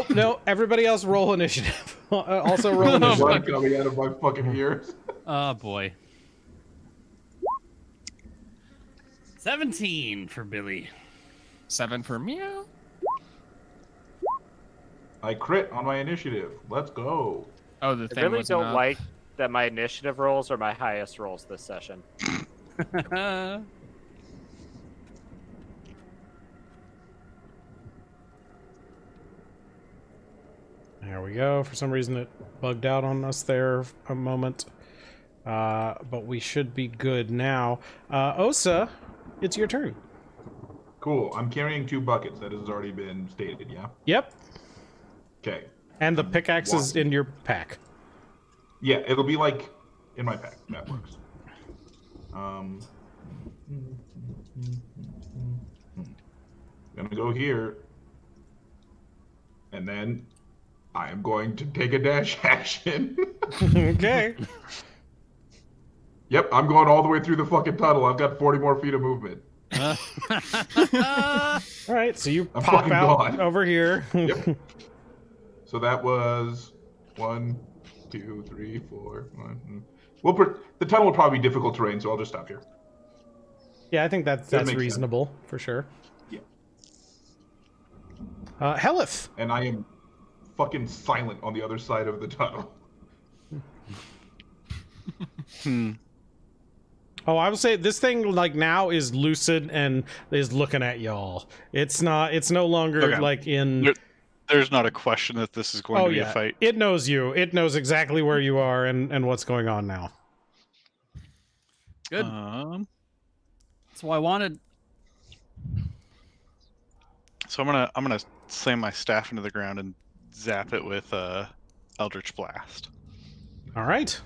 no. Everybody else roll initiative. Also roll initiative. Blood coming out of my fucking ears. Oh boy. 17 for Billy. 7 for Meow. I crit on my initiative. Let's go. Oh, the I thing really wasn't don't up. like that my initiative rolls are my highest rolls this session. There we go. For some reason, it bugged out on us there a moment. But we should be good now. Osa, it's your turn. Cool. I'm carrying 2 buckets. That has already been stated, yeah? Yep. Okay. And the pickaxe is in your pack. Yeah, it'll be like in my pack. That works. Gonna go here. And then I am going to take a dash action. Okay. Yep, I'm going all the way through the fucking tunnel. I've got 40 more feet of movement. All right, so you I'm pop fucking out gone. over here. Yep. So that was 1, 2, 3, 4. 1. The tunnel will probably be difficult terrain, so I'll just stop here. Yeah, I think that's makes sense. reasonable for sure. Yeah. Hellyth. And I am fucking silent on the other side of the tunnel. Oh, I would say this thing like now is lucid and is looking at y'all. It's no longer Okay. like in. There's not a question that this is going to be a fight. It knows you. It knows exactly where you are and what's going on now. Good. So I wanted. So I'm gonna slam my staff into the ground and zap it with Eldritch Blast. All right.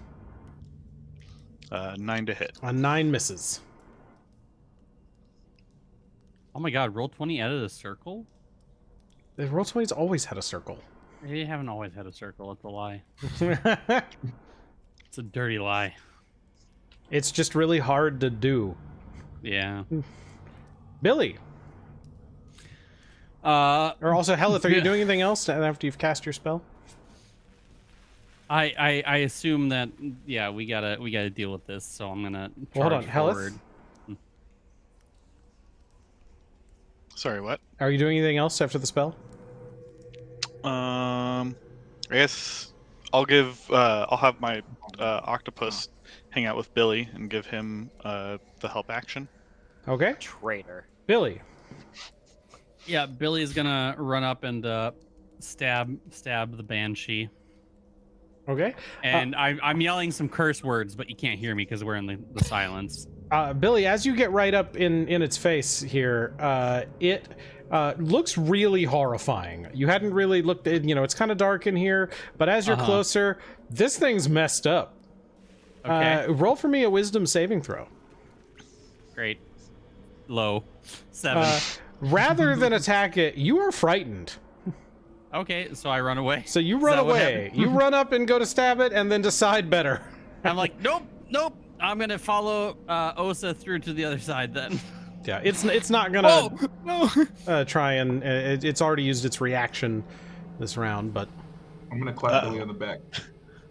9 to hit. A 9 misses. Oh my God! Roll 20 added a circle. The Roll20's always had a circle. They haven't always had a circle. It's a lie. It's a dirty lie. It's just really hard to do. Yeah. Billy. Or also Hellyth, are you doing anything else after you've cast your spell? I assume that we gotta deal with this, so I'm gonna Well, hold charge on, Hellyth? forward. Sorry, what? Are you doing anything else after the spell? I guess I'll have my octopus hang out with Billy and give him the help action. Okay. Traitor. Billy. Yeah, Billy's gonna run up and stab the banshee. Okay. And I'm yelling some curse words, but you can't hear me because we're in the silence. Billy, as you get right up in its face here, it looks really horrifying. You hadn't really looked at, it's kind of dark in here, but as you're closer, this thing's messed up. Okay. Roll for me a wisdom saving throw. Great. Low. 7. Rather than attack it, you are frightened. Okay, so I run away. So you Is run that what away. happened? You run up and go to stab it and then decide better. I'm like, nope. I'm gonna follow Osa through to the other side then. Yeah, it's not gonna No. try and it's already used its reaction this round, but I'm gonna clap Billy on the back.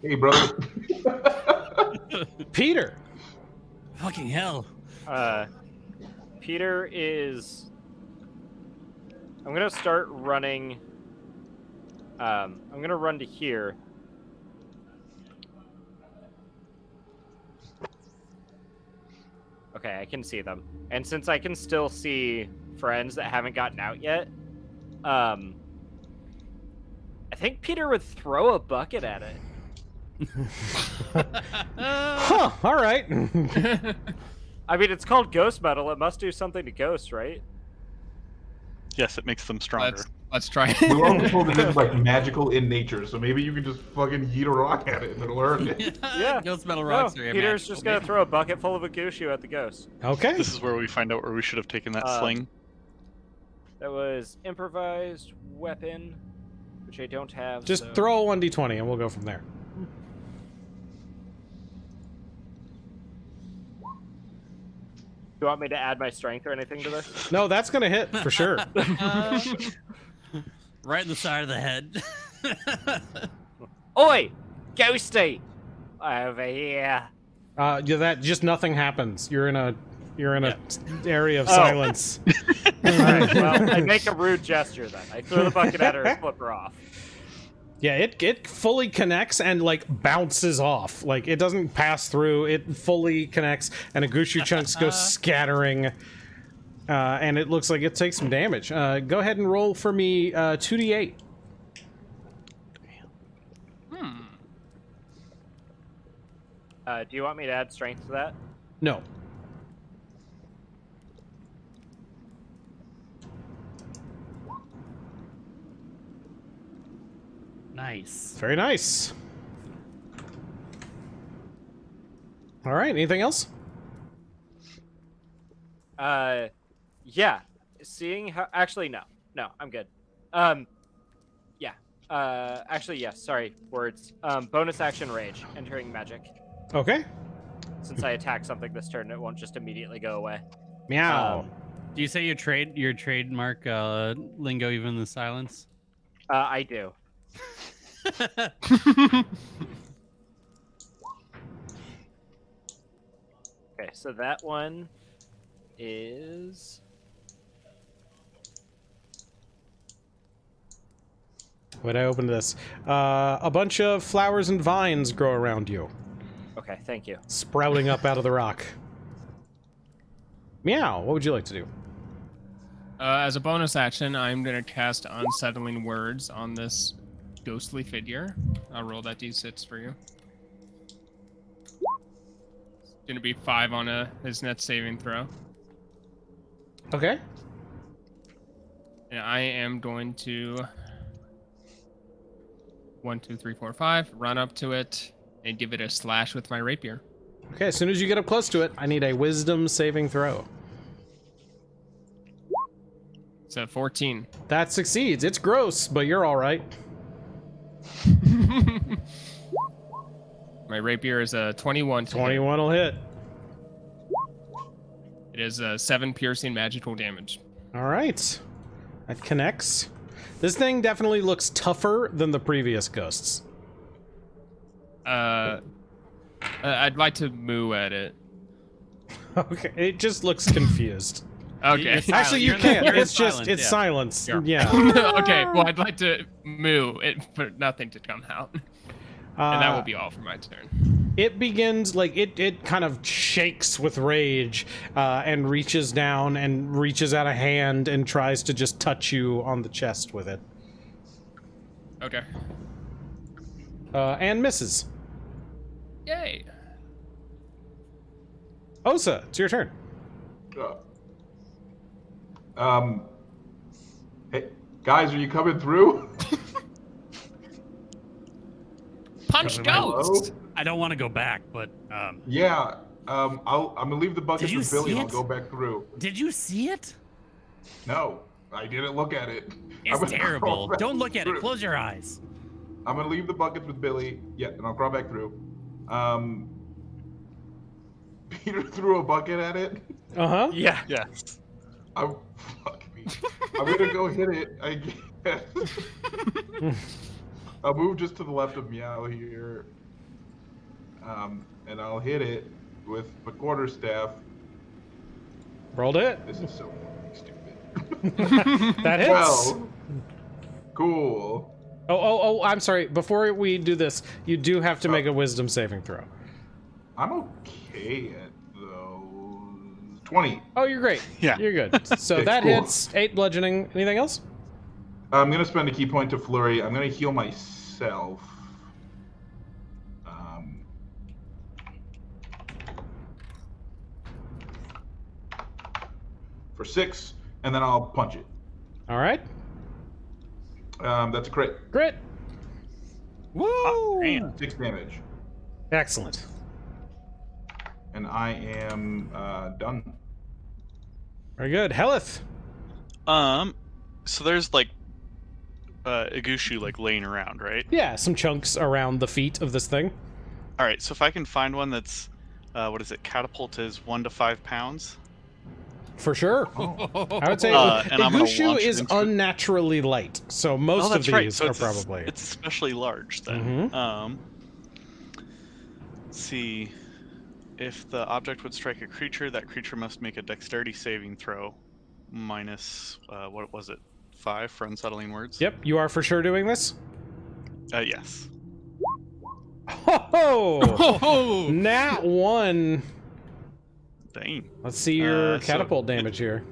Hey, brother. Peter. Fucking hell. Peter is. I'm gonna start running. I'm gonna run to here. Okay, I can see them. And since I can still see friends that haven't gotten out yet, I think Peter would throw a bucket at it. Huh, all right. I mean, it's called ghost metal. It must do something to ghosts, right? Yes, it makes them stronger. Let's try. We were always told that it's like magical in nature, so maybe you can just fucking yeet a rock at it and it'll learn it. Yeah. Ghost metal No, rocks are Peter's just gonna throw a bucket full of Agushu at the ghost. Okay. This is where we find out where we should have taken that sling. That was improvised weapon, which I don't have. Just so- throw a 1d20 and we'll go from there. Do you want me to add my strength or anything to this? No, that's gonna hit for sure. Right in the side of the head. Oi! Ghosty! Over here. Yeah, that just nothing happens. You're in a area of silence. Alright, well, I make a rude gesture then. I throw the bucket at her and flip her off. Yeah, it fully connects and like bounces off. Like it doesn't pass through. It fully connects, and Agushu chunks go scattering. And it looks like it takes some damage. Go ahead and roll for me 2d8. Do you want me to add strength to that? No. Nice. Very nice. All right. Anything else? Yeah. Seeing how... Actually, no. No, I'm good. Yeah. Actually, yes. Sorry. Words. Bonus action rage. Entering magic. Okay. Since I attack something this turn, it won't just immediately go away. Meow. Do you say your trademark lingo even in the silence? I do. Okay, so that one is... When I open this, a bunch of flowers and vines grow around you, Okay, thank you. sprouting up out of the rock. Meow. What would you like to do? As a bonus action, I'm gonna cast Unsettling Words on this ghostly figure. I'll roll that d6 for you. It's gonna be 5 on his net saving throw. Okay. And I am going to 1, 2, 3, 4, 5 run up to it and give it a slash with my rapier. Okay, as soon as you get up close to it, I need a wisdom saving throw. It's a 14. That succeeds. It's gross, but you're all right. My rapier is a 21. to hit. 21 will hit. It is 7 piercing magical damage. All right. That connects. This thing definitely looks tougher than the previous ghosts. I'd like to moo at it. Okay, it just looks confused. Okay. Silent. Actually, you You're can't. you're It's just silent, it's yeah. silence. Yeah. Yeah. Okay. Well, I'd like to moo it for nothing to come out, and that will be all for my turn. It begins like it kind of shakes with rage and reaches down and reaches out a hand and tries to just touch you on the chest with it. Okay. And misses. Yay. Osa, it's your turn. Hey, guys, are you coming through? Punch ghost. I don't want to go back, but Yeah. I'm gonna leave the bucket Did you with Billy and see I'll it? go back through. did you see it? No, I didn't look at it. I'm It's gonna terrible. crawl back Don't look at it. through. Close your eyes. I'm gonna leave the buckets with Billy. Yeah, and I'll crawl back through. Peter threw a bucket at it. Uh-huh. Yeah. Yes. Fuck me. I'm gonna go hit it, I guess. I'll move just to the left of Meow here. And I'll hit it with the quarterstaff. Rolled it. This is so fucking stupid. That hits. Well, cool. Oh, I'm sorry. Before we do this, you do have to make a wisdom saving throw. I'm okay at those. 20. Oh, you're great. Yeah. You're good. So Okay, that cool. hits 8 bludgeoning. Anything else? I'm gonna spend a key point to flurry. I'm gonna heal myself. For 6, and then I'll punch it. All right. That's a crit. Grit. Woo! Man. 6 damage. Excellent. And I am done. Very good. Hellyth. So there's like Igushu like laying around, right? Yeah, some chunks around the feet of this thing. All right. So if I can find one that's what is it? Catapult is 1 to 5 pounds. For sure. I would say and I'm gonna Igushu launch it is into- unnaturally light, so most Oh, of that's these right. So are it's probably. it's especially large then. Mhm. Let's see. If the object would strike a creature, that creature must make a dexterity saving throw, minus what was it? 5 for unsettling words. Yep, you are for sure doing this. Yes. Ho Oh. Nat 1. Dang. Let's see your So catapult damage here.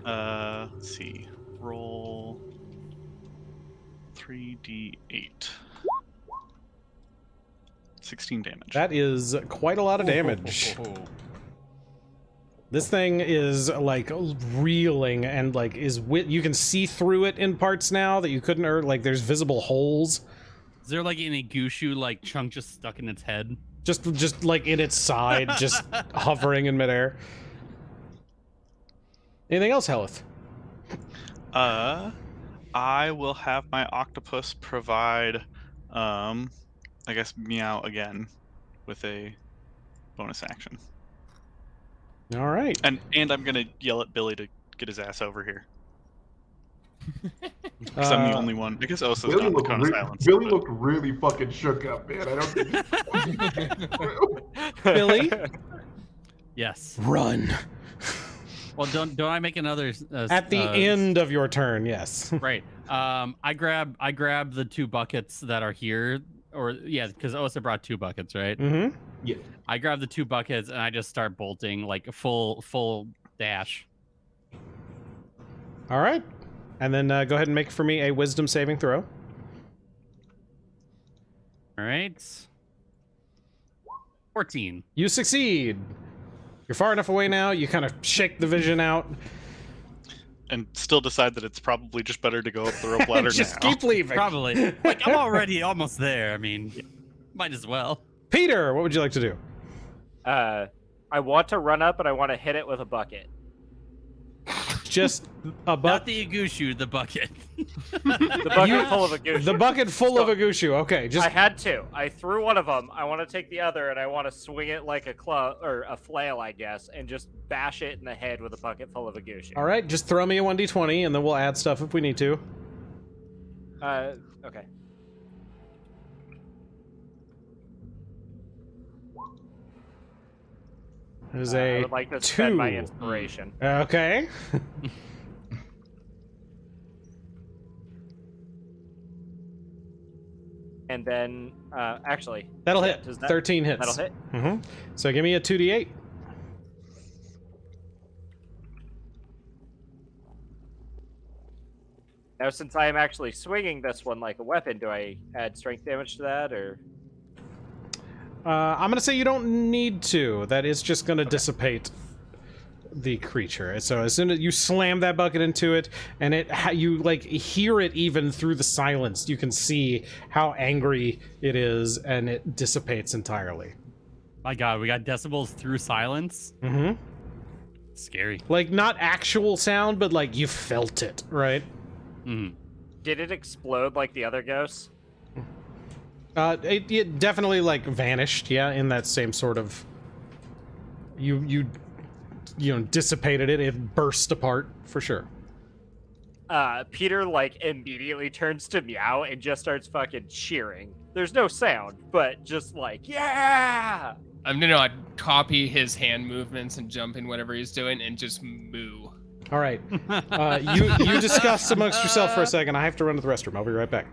Let's see. Roll 3d8. 16 damage. That is quite a lot of damage. This thing is like reeling and like you can see through it in parts now that you couldn't, or like there's visible holes. Is there like an Igushu like chunk just stuck in its head? Just like in its side, just hovering in midair. Anything else, Hellyth? I will have my octopus provide, I guess Meow again, with a bonus action. All right. And I'm gonna yell at Billy to get his ass over here. Because I'm the only one. I guess Osa's not in the cone of silence. Billy but- looked really fucking shook up, man. I don't think. Billy, Yes. run. Well, don't I make another At the end of your turn, yes. Right. I grab the 2 buckets that are here, or yeah, because Osa brought 2 buckets, right? Mm-hmm. Yeah. I grab the 2 buckets and I just start bolting like a full dash. All right. And then go ahead and make for me a wisdom saving throw. All right. 14. You succeed. You're far enough away now. You kind of shake the vision out. And still decide that it's probably just better to go up the rope ladder Just now. keep leaving. Probably. Like I'm already almost there. I mean, might as well. Peter, what would you like to do? I want to run up and I want to hit it with a bucket. Just a Not bucket. the Igushu, the bucket. The bucket full of a goose. The bucket full of Igushu. Okay, just I had 2. I threw one of them. I want to take the other, and I want to swing it like a club or a flail, I guess, and just bash it in the head with a bucket full of a goose. all right. Just throw me a 1d20, and then we'll add stuff if we need to. Okay. There's I a would like to spend my 2. inspiration. Okay. And then, actually... That'll yeah, hit. does that- 13 hits. That'll hit. Mm-hmm. So give me a 2d8. Now, since I am actually swinging this one like a weapon, do I add strength damage to that, or...? I'm gonna say you don't need to. That is just gonna dissipate the creature. So as soon as you slam that bucket into it, and you like hear it even through the silence, you can see how angry it is, and it dissipates entirely. My God, we got decibels through silence. Mm-hmm. Scary. Like not actual sound, but like you felt it, right? Mm. Did it explode like the other ghosts? It definitely like vanished, yeah, in that same sort of. You dissipated it. It burst apart for sure. Peter like immediately turns to Meow and just starts fucking cheering. There's no sound, but just like, yeah! I'm gonna like, copy his hand movements and jump in whatever he's doing and just moo. All right, you discuss amongst yourself for a second. I have to run to the restroom. I'll be right back.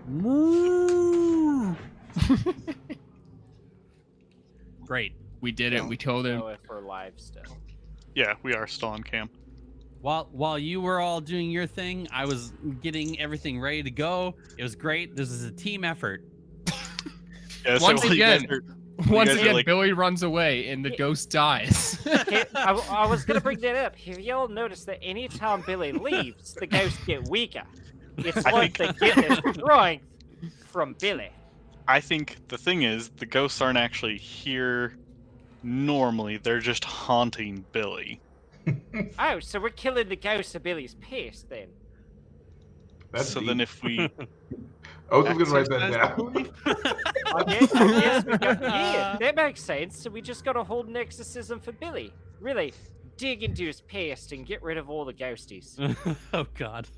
Great. We did it. We told him. Know if we're live still. Yeah, we are still on cam. While you were all doing your thing, I was getting everything ready to go. It was great. This is a team effort. Yeah, so Once while you guys again, are- Once guys are again, like- Billy runs away and the ghost dies. I was gonna bring that up. Have y'all noticed that anytime Billy leaves, the ghosts get weaker? It's I like they get their strength from Billy. I think the thing is, the ghosts aren't actually here normally. They're just haunting Billy. Oh, so we're killing the ghosts of Billy's past then? That's So deep. then if we... Osa's gonna write that exercise down. Billy? Yeah, that makes sense. So we just gotta hold an exorcism for Billy. Really, dig into his past and get rid of all the ghosties. Oh God.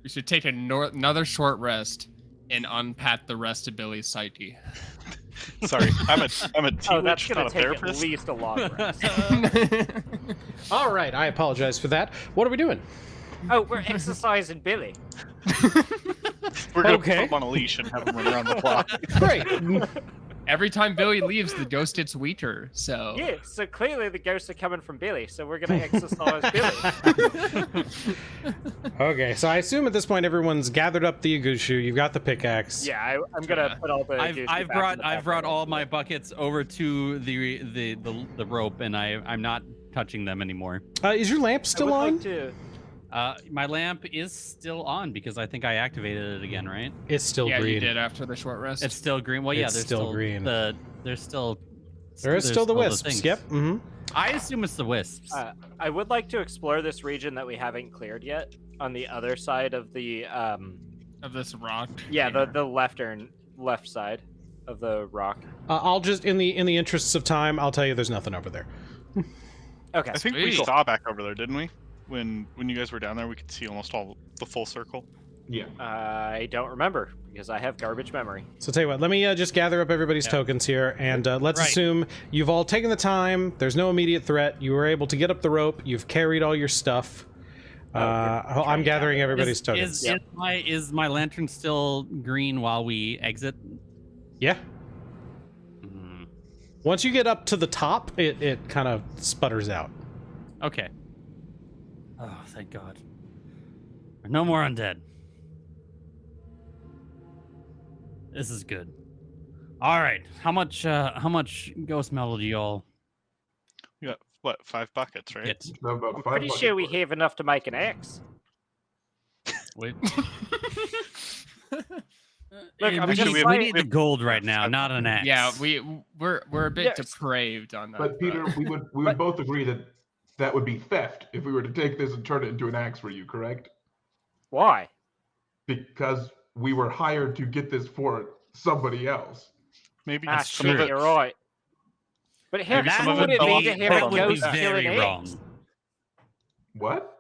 We should take another short rest and unpat the rest of Billy's psyche. Sorry, I'm a tea Oh, that's witch, gonna not a take at therapist. least a long rest. All right, I apologize for that. What are we doing? Oh, we're exercising Billy. We're gonna Okay. put him on a leash and have him run around the block. Great. Every time Billy leaves, the ghost gets weaker. So Yeah, so clearly the ghosts are coming from Billy, so we're gonna exercise Billy. Okay, so I assume at this point everyone's gathered up the Agushu. You've got the pickaxe. Yeah, I'm gonna put all the. I've Goosey back in brought the I've brought background. all my buckets over to the rope, and I'm not touching them anymore. Is your lamp I still would on? like to- My lamp is still on because I think I activated it again, right? It's still yeah, green. you did after the short rest. It's still green. Well, yeah, It's there's still green. There's still. There is still the wisps. things. Yep. Mm-hmm. I assume it's the wisps. I would like to explore this region that we haven't cleared yet on the other side of the of this rock. yeah, the left side of the rock. I'll just in the interests of time, I'll tell you there's nothing over there. Okay. I think we Sweet. saw back over there, didn't we? When you guys were down there, we could see almost all the full circle. Yeah. I don't remember because I have garbage memory. So tell you what, let me just gather up everybody's tokens here, and let's Right. assume you've all taken the time. There's no immediate threat. You were able to get up the rope. You've carried all your stuff. I'm gathering everybody's tokens. Is my lantern still green while we exit? Yeah. Mm, Once you get up to the top, it kind of sputters out. okay. Oh, thank God. No more undead. This is good. All right. How much ghost metal do y'all We got what, 5 buckets, right? get? So about I'm 5 pretty buckets sure we worth. have enough to make an axe. Wait. Look, I'm we just need, saying- we need the gold right now, not an axe. Yeah, we're a bit Yes. depraved on that. But Peter, we would both agree that that would be theft if we were to take this and turn it into an axe for you, correct? Why? Because we were hired to get this for somebody else. Maybe Ah, some of shit, it. you're right. But how Maybe cool some of would it it be belongs to to have a that would be ghost kill very an wrong. axe? What?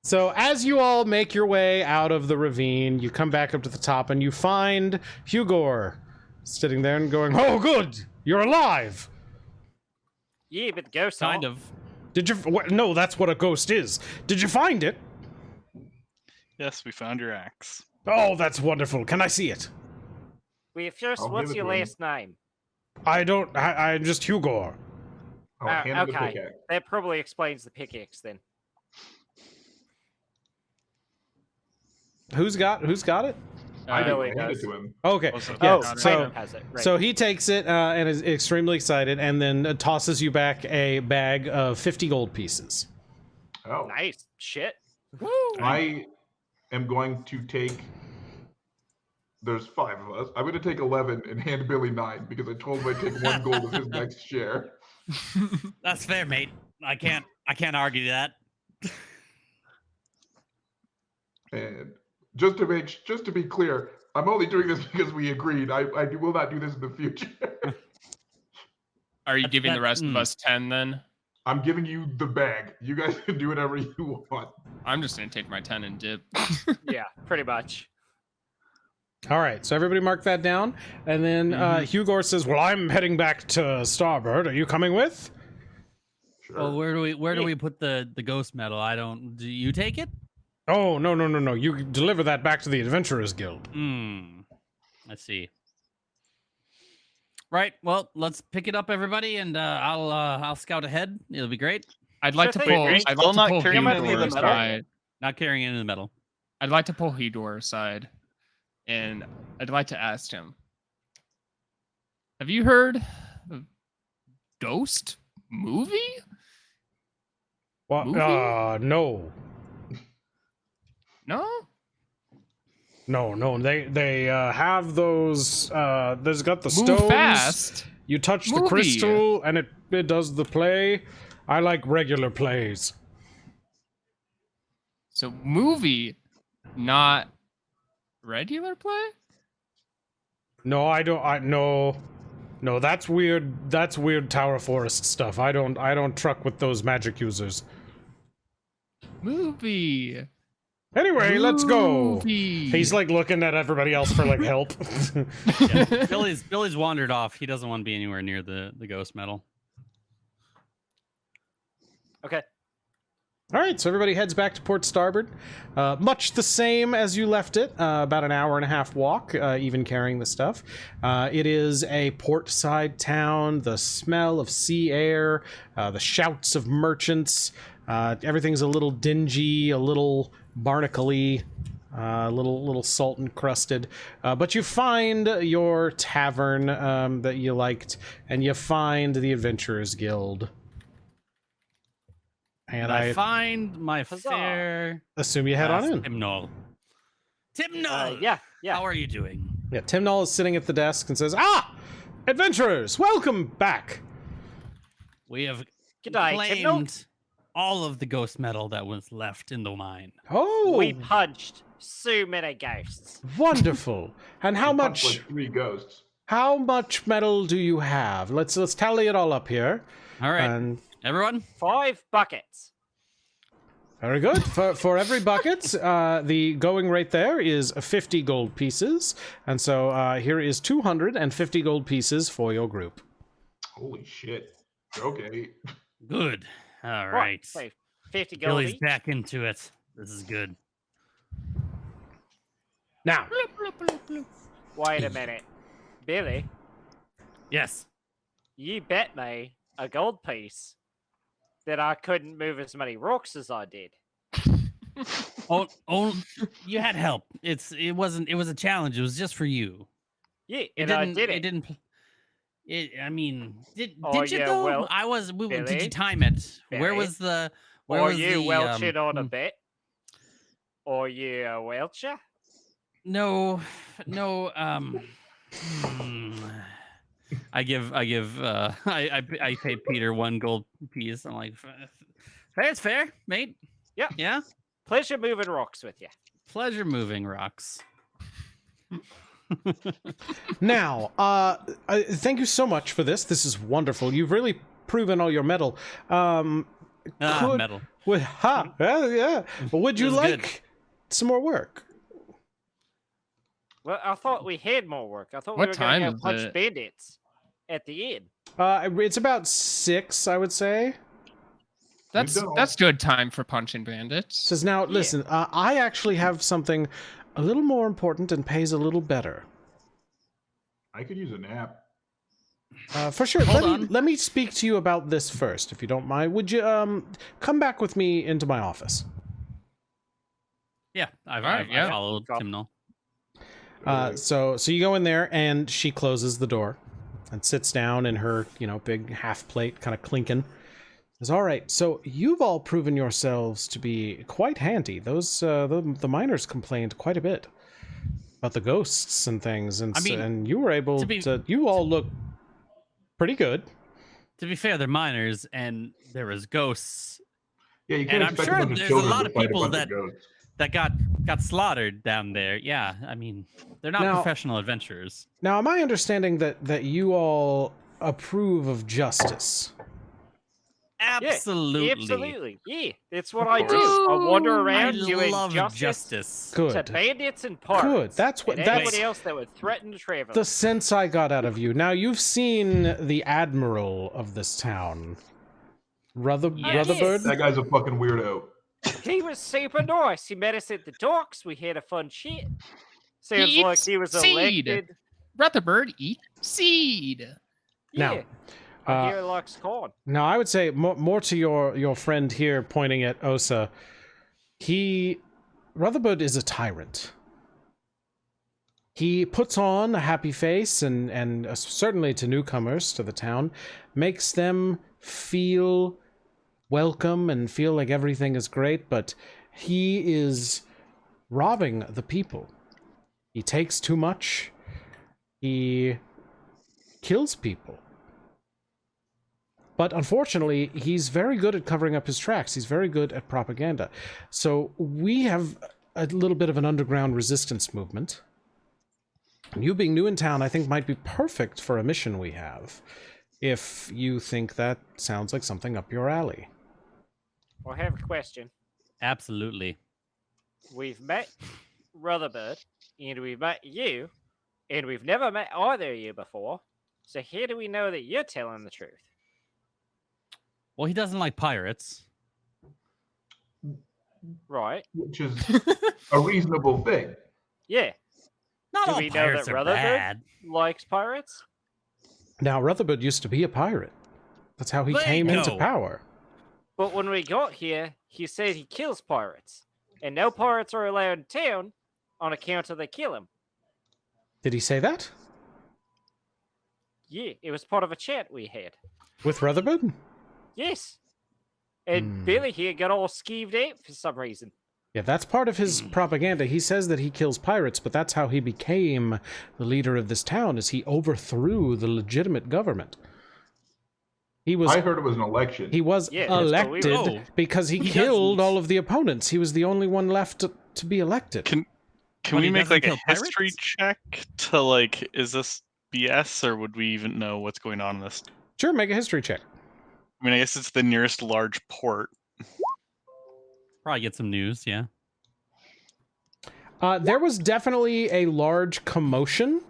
So as you all make your way out of the ravine, you come back up to the top and you find Hugor sitting there and going, "Oh, good, you're alive." Yeah, but the ghost Kind of. Did you? No, that's what a ghost is. Did you find it? Yes, we found your axe. Oh, that's wonderful. Can I see it? Well, first, I'll what's give it your to him. last name? I'm just Hugor. I'll hand him the Okay, pickaxe. that probably explains the pickaxe then. Who's got it? I know do. he I hand it does. to him. Okay. Also, Yeah, Oh, got it. so Tyler has it. Right. so he takes it and is extremely excited, and then tosses you back a bag of 50 gold pieces. Oh, Nice shit. I am going to take. There's 5 of us. I'm going to take 11 and hand Billy 9 because I told him I'd take 1 gold of his next share. That's fair, mate. I can't argue that. And just to be clear, I'm only doing this because we agreed. I will not do this in the future. Are you giving the rest of mm. us 10 then? I'm giving you the bag. You guys can do whatever you want. I'm just gonna take my 10 and dip. Yeah, pretty much. All right, so everybody mark that down, and then Hugor says, "Well, I'm heading back to Starboard. Are you coming with?" Sure. Well, where do we put the ghost medal? Do you take it? Oh, no. You deliver that back to the Adventurers Guild. Let's see. Right. Well, let's pick it up, everybody, and I'll scout ahead. It'll be great. I'd like to Sure thing, pull. Green. I'd Still like not to pull carrying any of the Hedor metal? aside. Not carrying it in the metal. I'd like to pull Hedor aside, and I'd like to ask him: have you heard of Ghost movie? What? Movie? No. No. They have those. There's got the Move stones. fast. You touch the Movie. crystal, and it does the play. I like regular plays. So movie, not regular play. No, I don't. No, that's weird. That's weird Tower Forest stuff. I don't truck with those magic users. Movie. Anyway, let's go. Movie. He's like looking at everybody else for like help. Yeah, Billy's wandered off. He doesn't want to be anywhere near the ghost medal. Okay. All right, so everybody heads back to Port Starboard. Much the same as you left it, about an hour and a half walk, even carrying the stuff. It is a portside town, the smell of sea air, the shouts of merchants. Everything's a little dingy, a little barnacle-y, a little salt encrusted. But you find your tavern that you liked, and you find the Adventurers Guild. And I find my fair. assume you head on in. Timnall. Timnall. Yeah. How are you doing? Yeah, Timnall is sitting at the desk and says, "Ah, adventurers, welcome back." We have G'day, claimed Timnall. all of the ghost metal that was left in the mine. Oh, We punched so many ghosts. wonderful. And how He punched, much? Like 3 ghosts. How much metal do you have? Let's tally it all up here. All right, And everyone. 5 buckets. very good. For every bucket, the going rate there is 50 gold pieces, and so here is 250 gold pieces for your group. Holy shit. Okay. Good. All right. So 50 gold Billy's each. back into it. This is good. Now, Wait a minute. Billy, Yes. you bet me a gold piece that I couldn't move as many rocks as I did. Oh, you had help. It was a challenge. It was just for you. Yeah, It and didn't. I did It didn't. I mean, did Oh, you yeah, though? well, Did Billy, you time it? Where Billy, was the? Where Or was you the? welching on a bet? Or you a welcher? No. I pay Peter 1 gold piece. I'm like, fair's fair, mate. Yeah. Yeah. Pleasure moving rocks with you. Pleasure moving rocks. now, thank you so much for this. This is wonderful. You've really proven all your metal. Metal. Yeah. Would you This is like good. some more work? Well, I thought we had more work. I thought What we were going time to go is punch it? bandits at the end. It's about 6, I would say. That's good time for punching bandits. Says now, listen, I actually have something a little more important and pays a little better. I could use a nap. For sure. Hold on. Let me speak to you about this first, if you don't mind. Would you come back with me into my office? Yeah, I followed Timnall. So you go in there, and she closes the door and sits down in her, big half plate, kind of clinking. Says, all right, so you've all proven yourselves to be quite handy. Those the miners complained quite a bit about the ghosts and things, and you were able to. You all look pretty good. To be fair, they're miners, and there was ghosts. Yeah, you can't And I'm expect sure a bunch of there's a children lot to of fight a people bunch that of ghosts. that got slaughtered down there. Yeah, I mean, they're not professional adventurers. Now, am I understanding that you all approve of justice? Absolutely. Yeah, absolutely. Yeah, that's what I do. I wander around I doing love justice Good. to bandits and pirates. Good. That's and anyone else that would threaten the travelers. The sense I got out of you. Now, you've seen the admiral of this town, Rutherford. That guy's a fucking weirdo. He was super nice. He met us at the docks. We had a fun chat. Sounds like he was seed. elected. Rutherford eat seed. Yeah. Now, I hear he likes corn. Now, I would say more to your friend here, pointing at Osa. Rutherford is a tyrant. He puts on a happy face, and certainly to newcomers to the town, makes them feel welcome and feel like everything is great, but he is robbing the people. He takes too much. He kills people. But unfortunately, he's very good at covering up his tracks. He's very good at propaganda. So we have a little bit of an underground resistance movement. And you being new in town, I think might be perfect for a mission we have, if you think that sounds like something up your alley. Well, I have a question. Absolutely. We've met Rutherford, and we've met you, and we've never met either of you before. So how do we know that you're telling the truth? Well, he doesn't like pirates. Right. Which is a reasonable thing. Yeah. Not Do all we know pirates that are Rutherford bad. likes pirates? Now, Rutherford used to be a pirate. That's how he There came you into go. power. But when we got here, he said he kills pirates. And no pirates are allowed in town on account of they kill him. Did he say that? Yeah, it was part of a chat we had. With Rutherford? Yes. And Billy here got all skeeved out for some reason. Yeah, that's part of his propaganda. He says that he kills pirates, but that's how he became the leader of this town, is he overthrew the legitimate government. I heard it was an election. He was elected because he killed all of the opponents. He was the only one left to be elected. Can But we he make doesn't like a kill history pirates? check to like, is this BS or would we even know what's going on in this? Sure, make a history check. I mean, I guess it's the nearest large port. Probably get some news, yeah. There was definitely a large commotion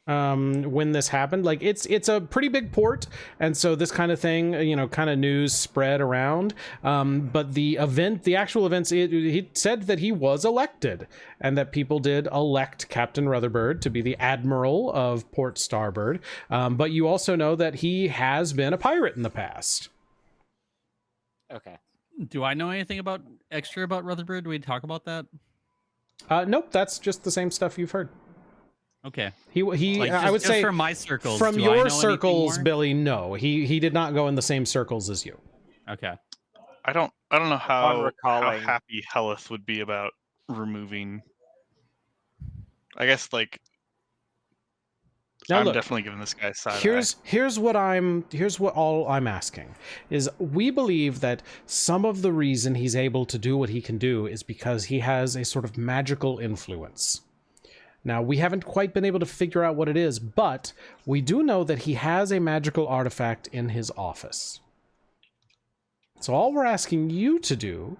when this happened. Like, it's a pretty big port, and so this kind of thing, kind of news spread around. But the actual events, he said that he was elected, and that people did elect Captain Rutherford to be the admiral of Port Starboard. But you also know that he has been a pirate in the past. Okay. Do I know anything extra about Rutherford? Do we talk about that? Nope, that's just the same stuff you've heard. Okay. He Like, I would just say from my circles. from do I know your anything circles, more? Billy, no. He did not go in the same circles as you. Okay. I don't know how recalling- happy Hellyth would be about removing. I guess like Now I'm look, definitely giving this guy side eye. here's what all I'm asking is, we believe that some of the reason he's able to do what he can do is because he has a sort of magical influence. Now, we haven't quite been able to figure out what it is, but we do know that he has a magical artifact in his office. So all we're asking you to do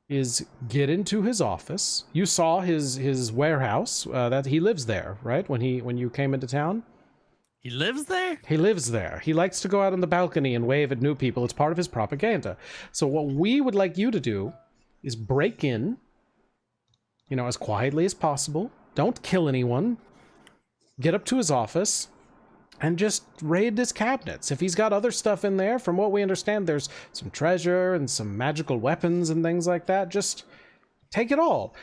is get into his office. You saw his warehouse, that he lives there, right? When you came into town? He lives there? He lives there. He likes to go out on the balcony and wave at new people. It's part of his propaganda. So what we would like you to do is break in, as quietly as possible. Don't kill anyone. Get up to his office and just raid his cabinets. If he's got other stuff in there, from what we understand, there's some treasure and some magical weapons and things like that. Just take it all.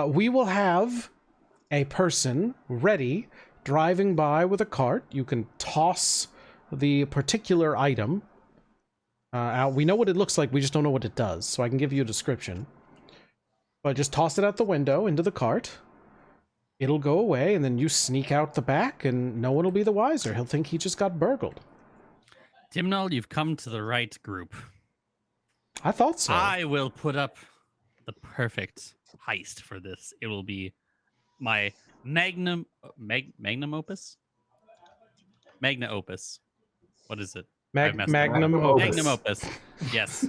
We will have a person ready, driving by with a cart. You can toss the particular item out. We know what it looks like, we just don't know what it does, so I can give you a description. But just toss it out the window into the cart. It'll go away, and then you sneak out the back, and no one will be the wiser. He'll think he just got burgled. Timnall, you've come to the right group. I thought so. I will put up the perfect heist for this. It will be my magnum opus? Magna opus. What is it? Magnum opus. Magnum opus. Yes.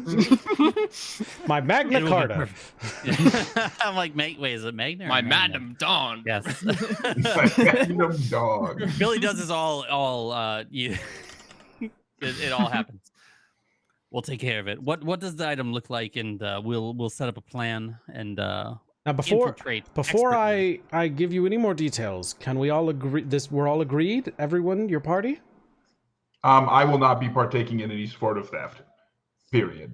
My Magna Carta. I'm like, wait, is it Magna? My Madam Dawn. Yes. Magnum dog. Billy does this all it all happens. We'll take care of it. What does the item look like? And we'll set up a plan and now before expertly. I give you any more details, can we all agree we're all agreed? Everyone, your party? I will not be partaking in any sort of theft. Period.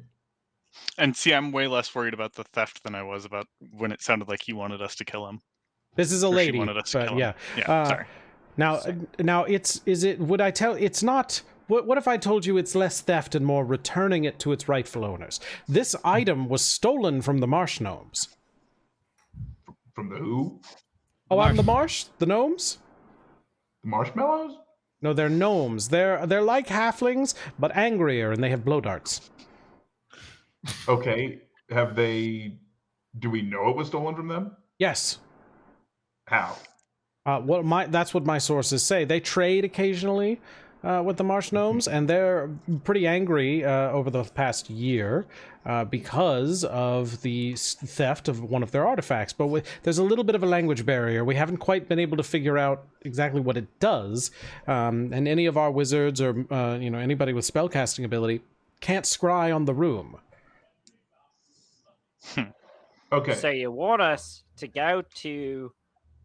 And see, I'm way less worried about the theft than I was about when it sounded like he wanted us to kill him. This is a Or she lady, wanted us to but kill yeah. him. Yeah, sorry. Now it's not. What if I told you it's less theft and more returning it to its rightful owners? This item was stolen from the marsh gnomes. From the who? Oh, out in the marsh? The gnomes? The marshmallows? No, they're gnomes. They're like halflings, but angrier, and they have blow darts. Okay. Do we know it was stolen from them? Yes. How? That's what my sources say. They trade occasionally with the marsh gnomes, and they're pretty angry over the past year because of the theft of one of their artifacts. But there's a little bit of a language barrier. We haven't quite been able to figure out exactly what it does, and any of our wizards or anybody with spellcasting ability can't scry on the room. Okay. So you want us to go to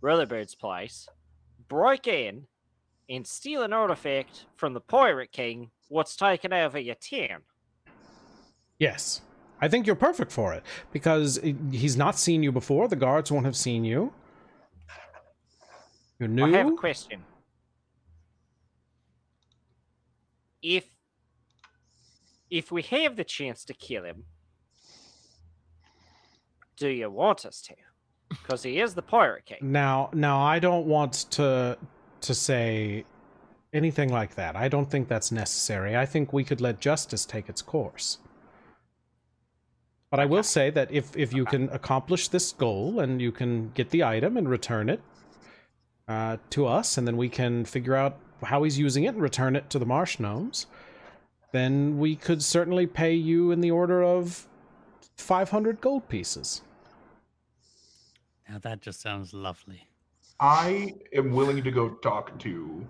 Rutherbird's place, break in, and steal an artifact from the Pirate King what's taken over your town? Yes. I think you're perfect for it, because he's not seen you before. The guards won't have seen you. You're new. I have a question. If we have the chance to kill him, do you want us to? Because he is the Pirate King. Now I don't want to say anything like that. I don't think that's necessary. I think we could let justice take its course. But I will say that if you can accomplish this goal and you can get the item and return it to us, and then we can figure out how he's using it and return it to the marsh gnomes, then we could certainly pay you in the order of 500 gold pieces. Now that just sounds lovely. I am willing to go talk to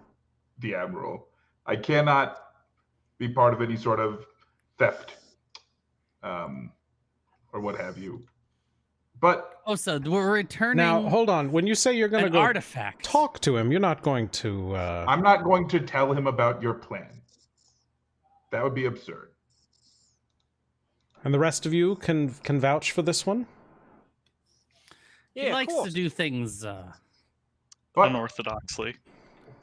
the Admiral. I cannot be part of any sort of theft or what have you. But so we're returning. Now, hold on. When you say you're going to go artifact, talk to him, you're not going to... I'm not going to tell him about your plan. That would be absurd. And the rest of you can vouch for this one? Yeah, he of likes course. to do things But Unorthodoxly.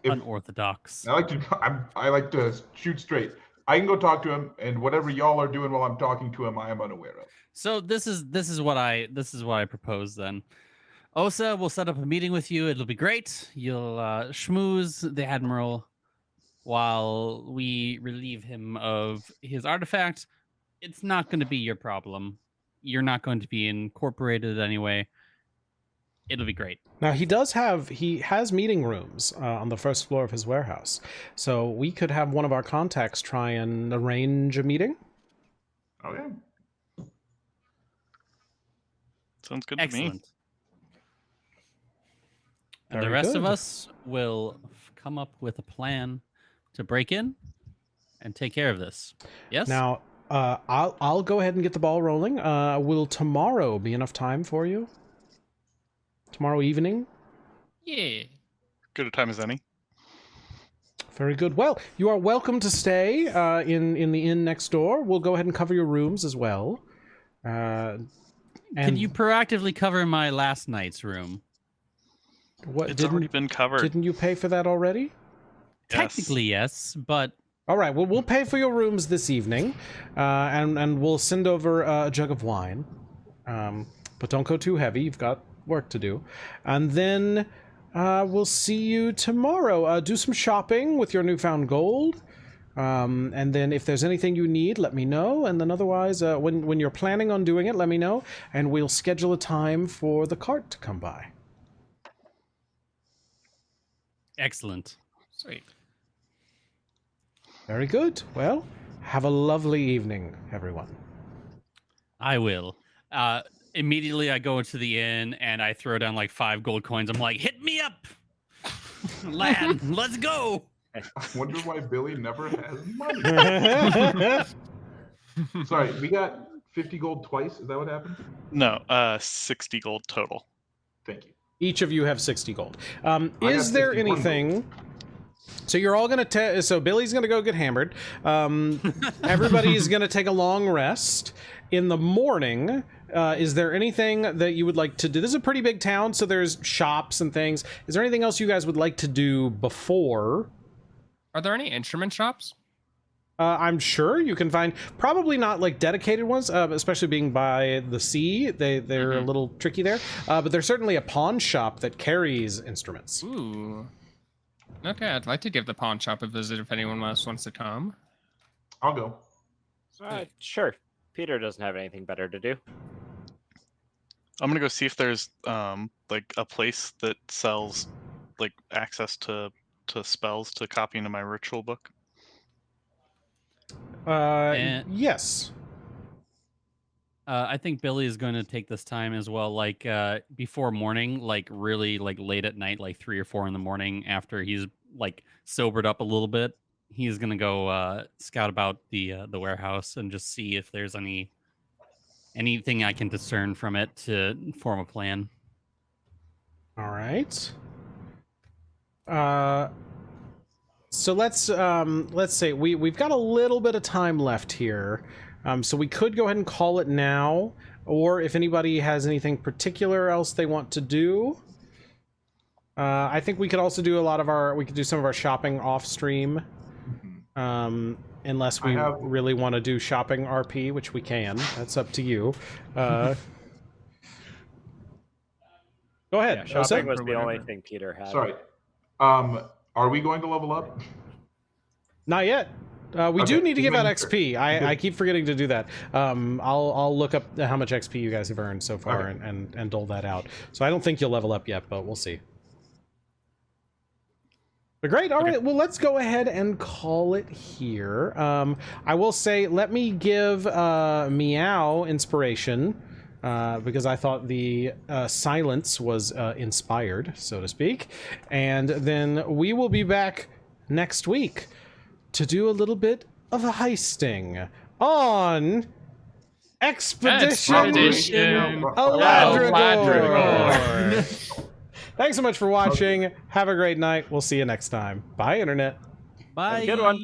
unorthodox. I like to shoot straight. I can go talk to him, and whatever y'all are doing while I'm talking to him, I am unaware of. So this is what I propose then. Osa will set up a meeting with you. It'll be great. You'll schmooze the Admiral while we relieve him of his artifact. It's not going to be your problem. You're not going to be incorporated anyway. It'll be great. Now, he has meeting rooms on the first floor of his warehouse. So we could have one of our contacts try and arrange a meeting. Okay. Sounds good to me. Excellent. And the Very rest of good. us will come up with a plan to break in and take care of this. Yes? Now, I'll go ahead and get the ball rolling. Will tomorrow be enough time for you? Tomorrow evening? Yeah. Good a time as any. Very good. Well, you are welcome to stay in the inn next door. We'll go ahead and cover your rooms as well. Can And you proactively cover my last night's room? what It's already been covered. didn't you pay for that already? Yes. Technically, yes, but All right. Well, we'll pay for your rooms this evening, and we'll send over a jug of wine. But don't go too heavy. You've got work to do, and then we'll see you tomorrow. Do some shopping with your newfound gold, and then if there's anything you need, let me know. And then otherwise, when you're planning on doing it, let me know, and we'll schedule a time for the cart to come by. excellent. Sweet. Very good. Well, have a lovely evening, everyone. I will. Immediately, I go into the inn and I throw down like 5 gold coins. I'm like, hit me up, lad. Let's go. I wonder why Billy never has money. Sorry, we got 50 gold twice. Is that what happened? No, 60 gold total. Thank you. Each of you have 60 gold. got Is there 61 anything... So you're all gonna so Billy's gonna go get hammered. Everybody's gonna take a long rest. In the morning, is there anything that you would like to do? This is a pretty big town, so there's shops and things. Is there anything else you guys would like to do before? Are there any instrument shops? I'm sure you can find, probably not like dedicated ones, especially being by the sea. They're a little tricky there. But there's certainly a pawn shop that carries instruments. Ooh. Okay, I'd like to give the pawn shop a visit if anyone else wants to come. I'll go. Sure. Peter doesn't have anything better to do. I'm gonna go see if there's like a place that sells like access to spells to copy into my ritual book. Yes. I think Billy is going to take this time as well, like before morning, like really like late at night, like 3 or 4 in the morning after he's like sobered up a little bit. He's going to go scout about the warehouse and just see if there's anything I can discern from it to form a plan. All right. So let's say we've got a little bit of time left here. So we could go ahead and call it now, or if anybody has anything particular else they want to do. I think we could also do we could do some of our shopping off stream. Unless we really want to do shopping RP, which we can. That's up to you. Go ahead. Yeah, Osa? shopping was the only thing Peter had. Sorry. Are we going to level up? Not yet. We do Okay, need to just give out making XP. I keep forgetting to do that. I'll look up how much XP you guys have earned so far Okay. and dole that out. So I don't think you'll level up yet, but we'll see. But great. All right. Well, let's go ahead and call it here. I will say, let me give Meow inspiration because I thought the silence was inspired, so to speak. And then we will be back next week to do a little bit of a heisting on Expedition Aladragor. Thanks so much for watching. Have a great night. We'll see you next time. Bye, Internet. Bye. Have a good one.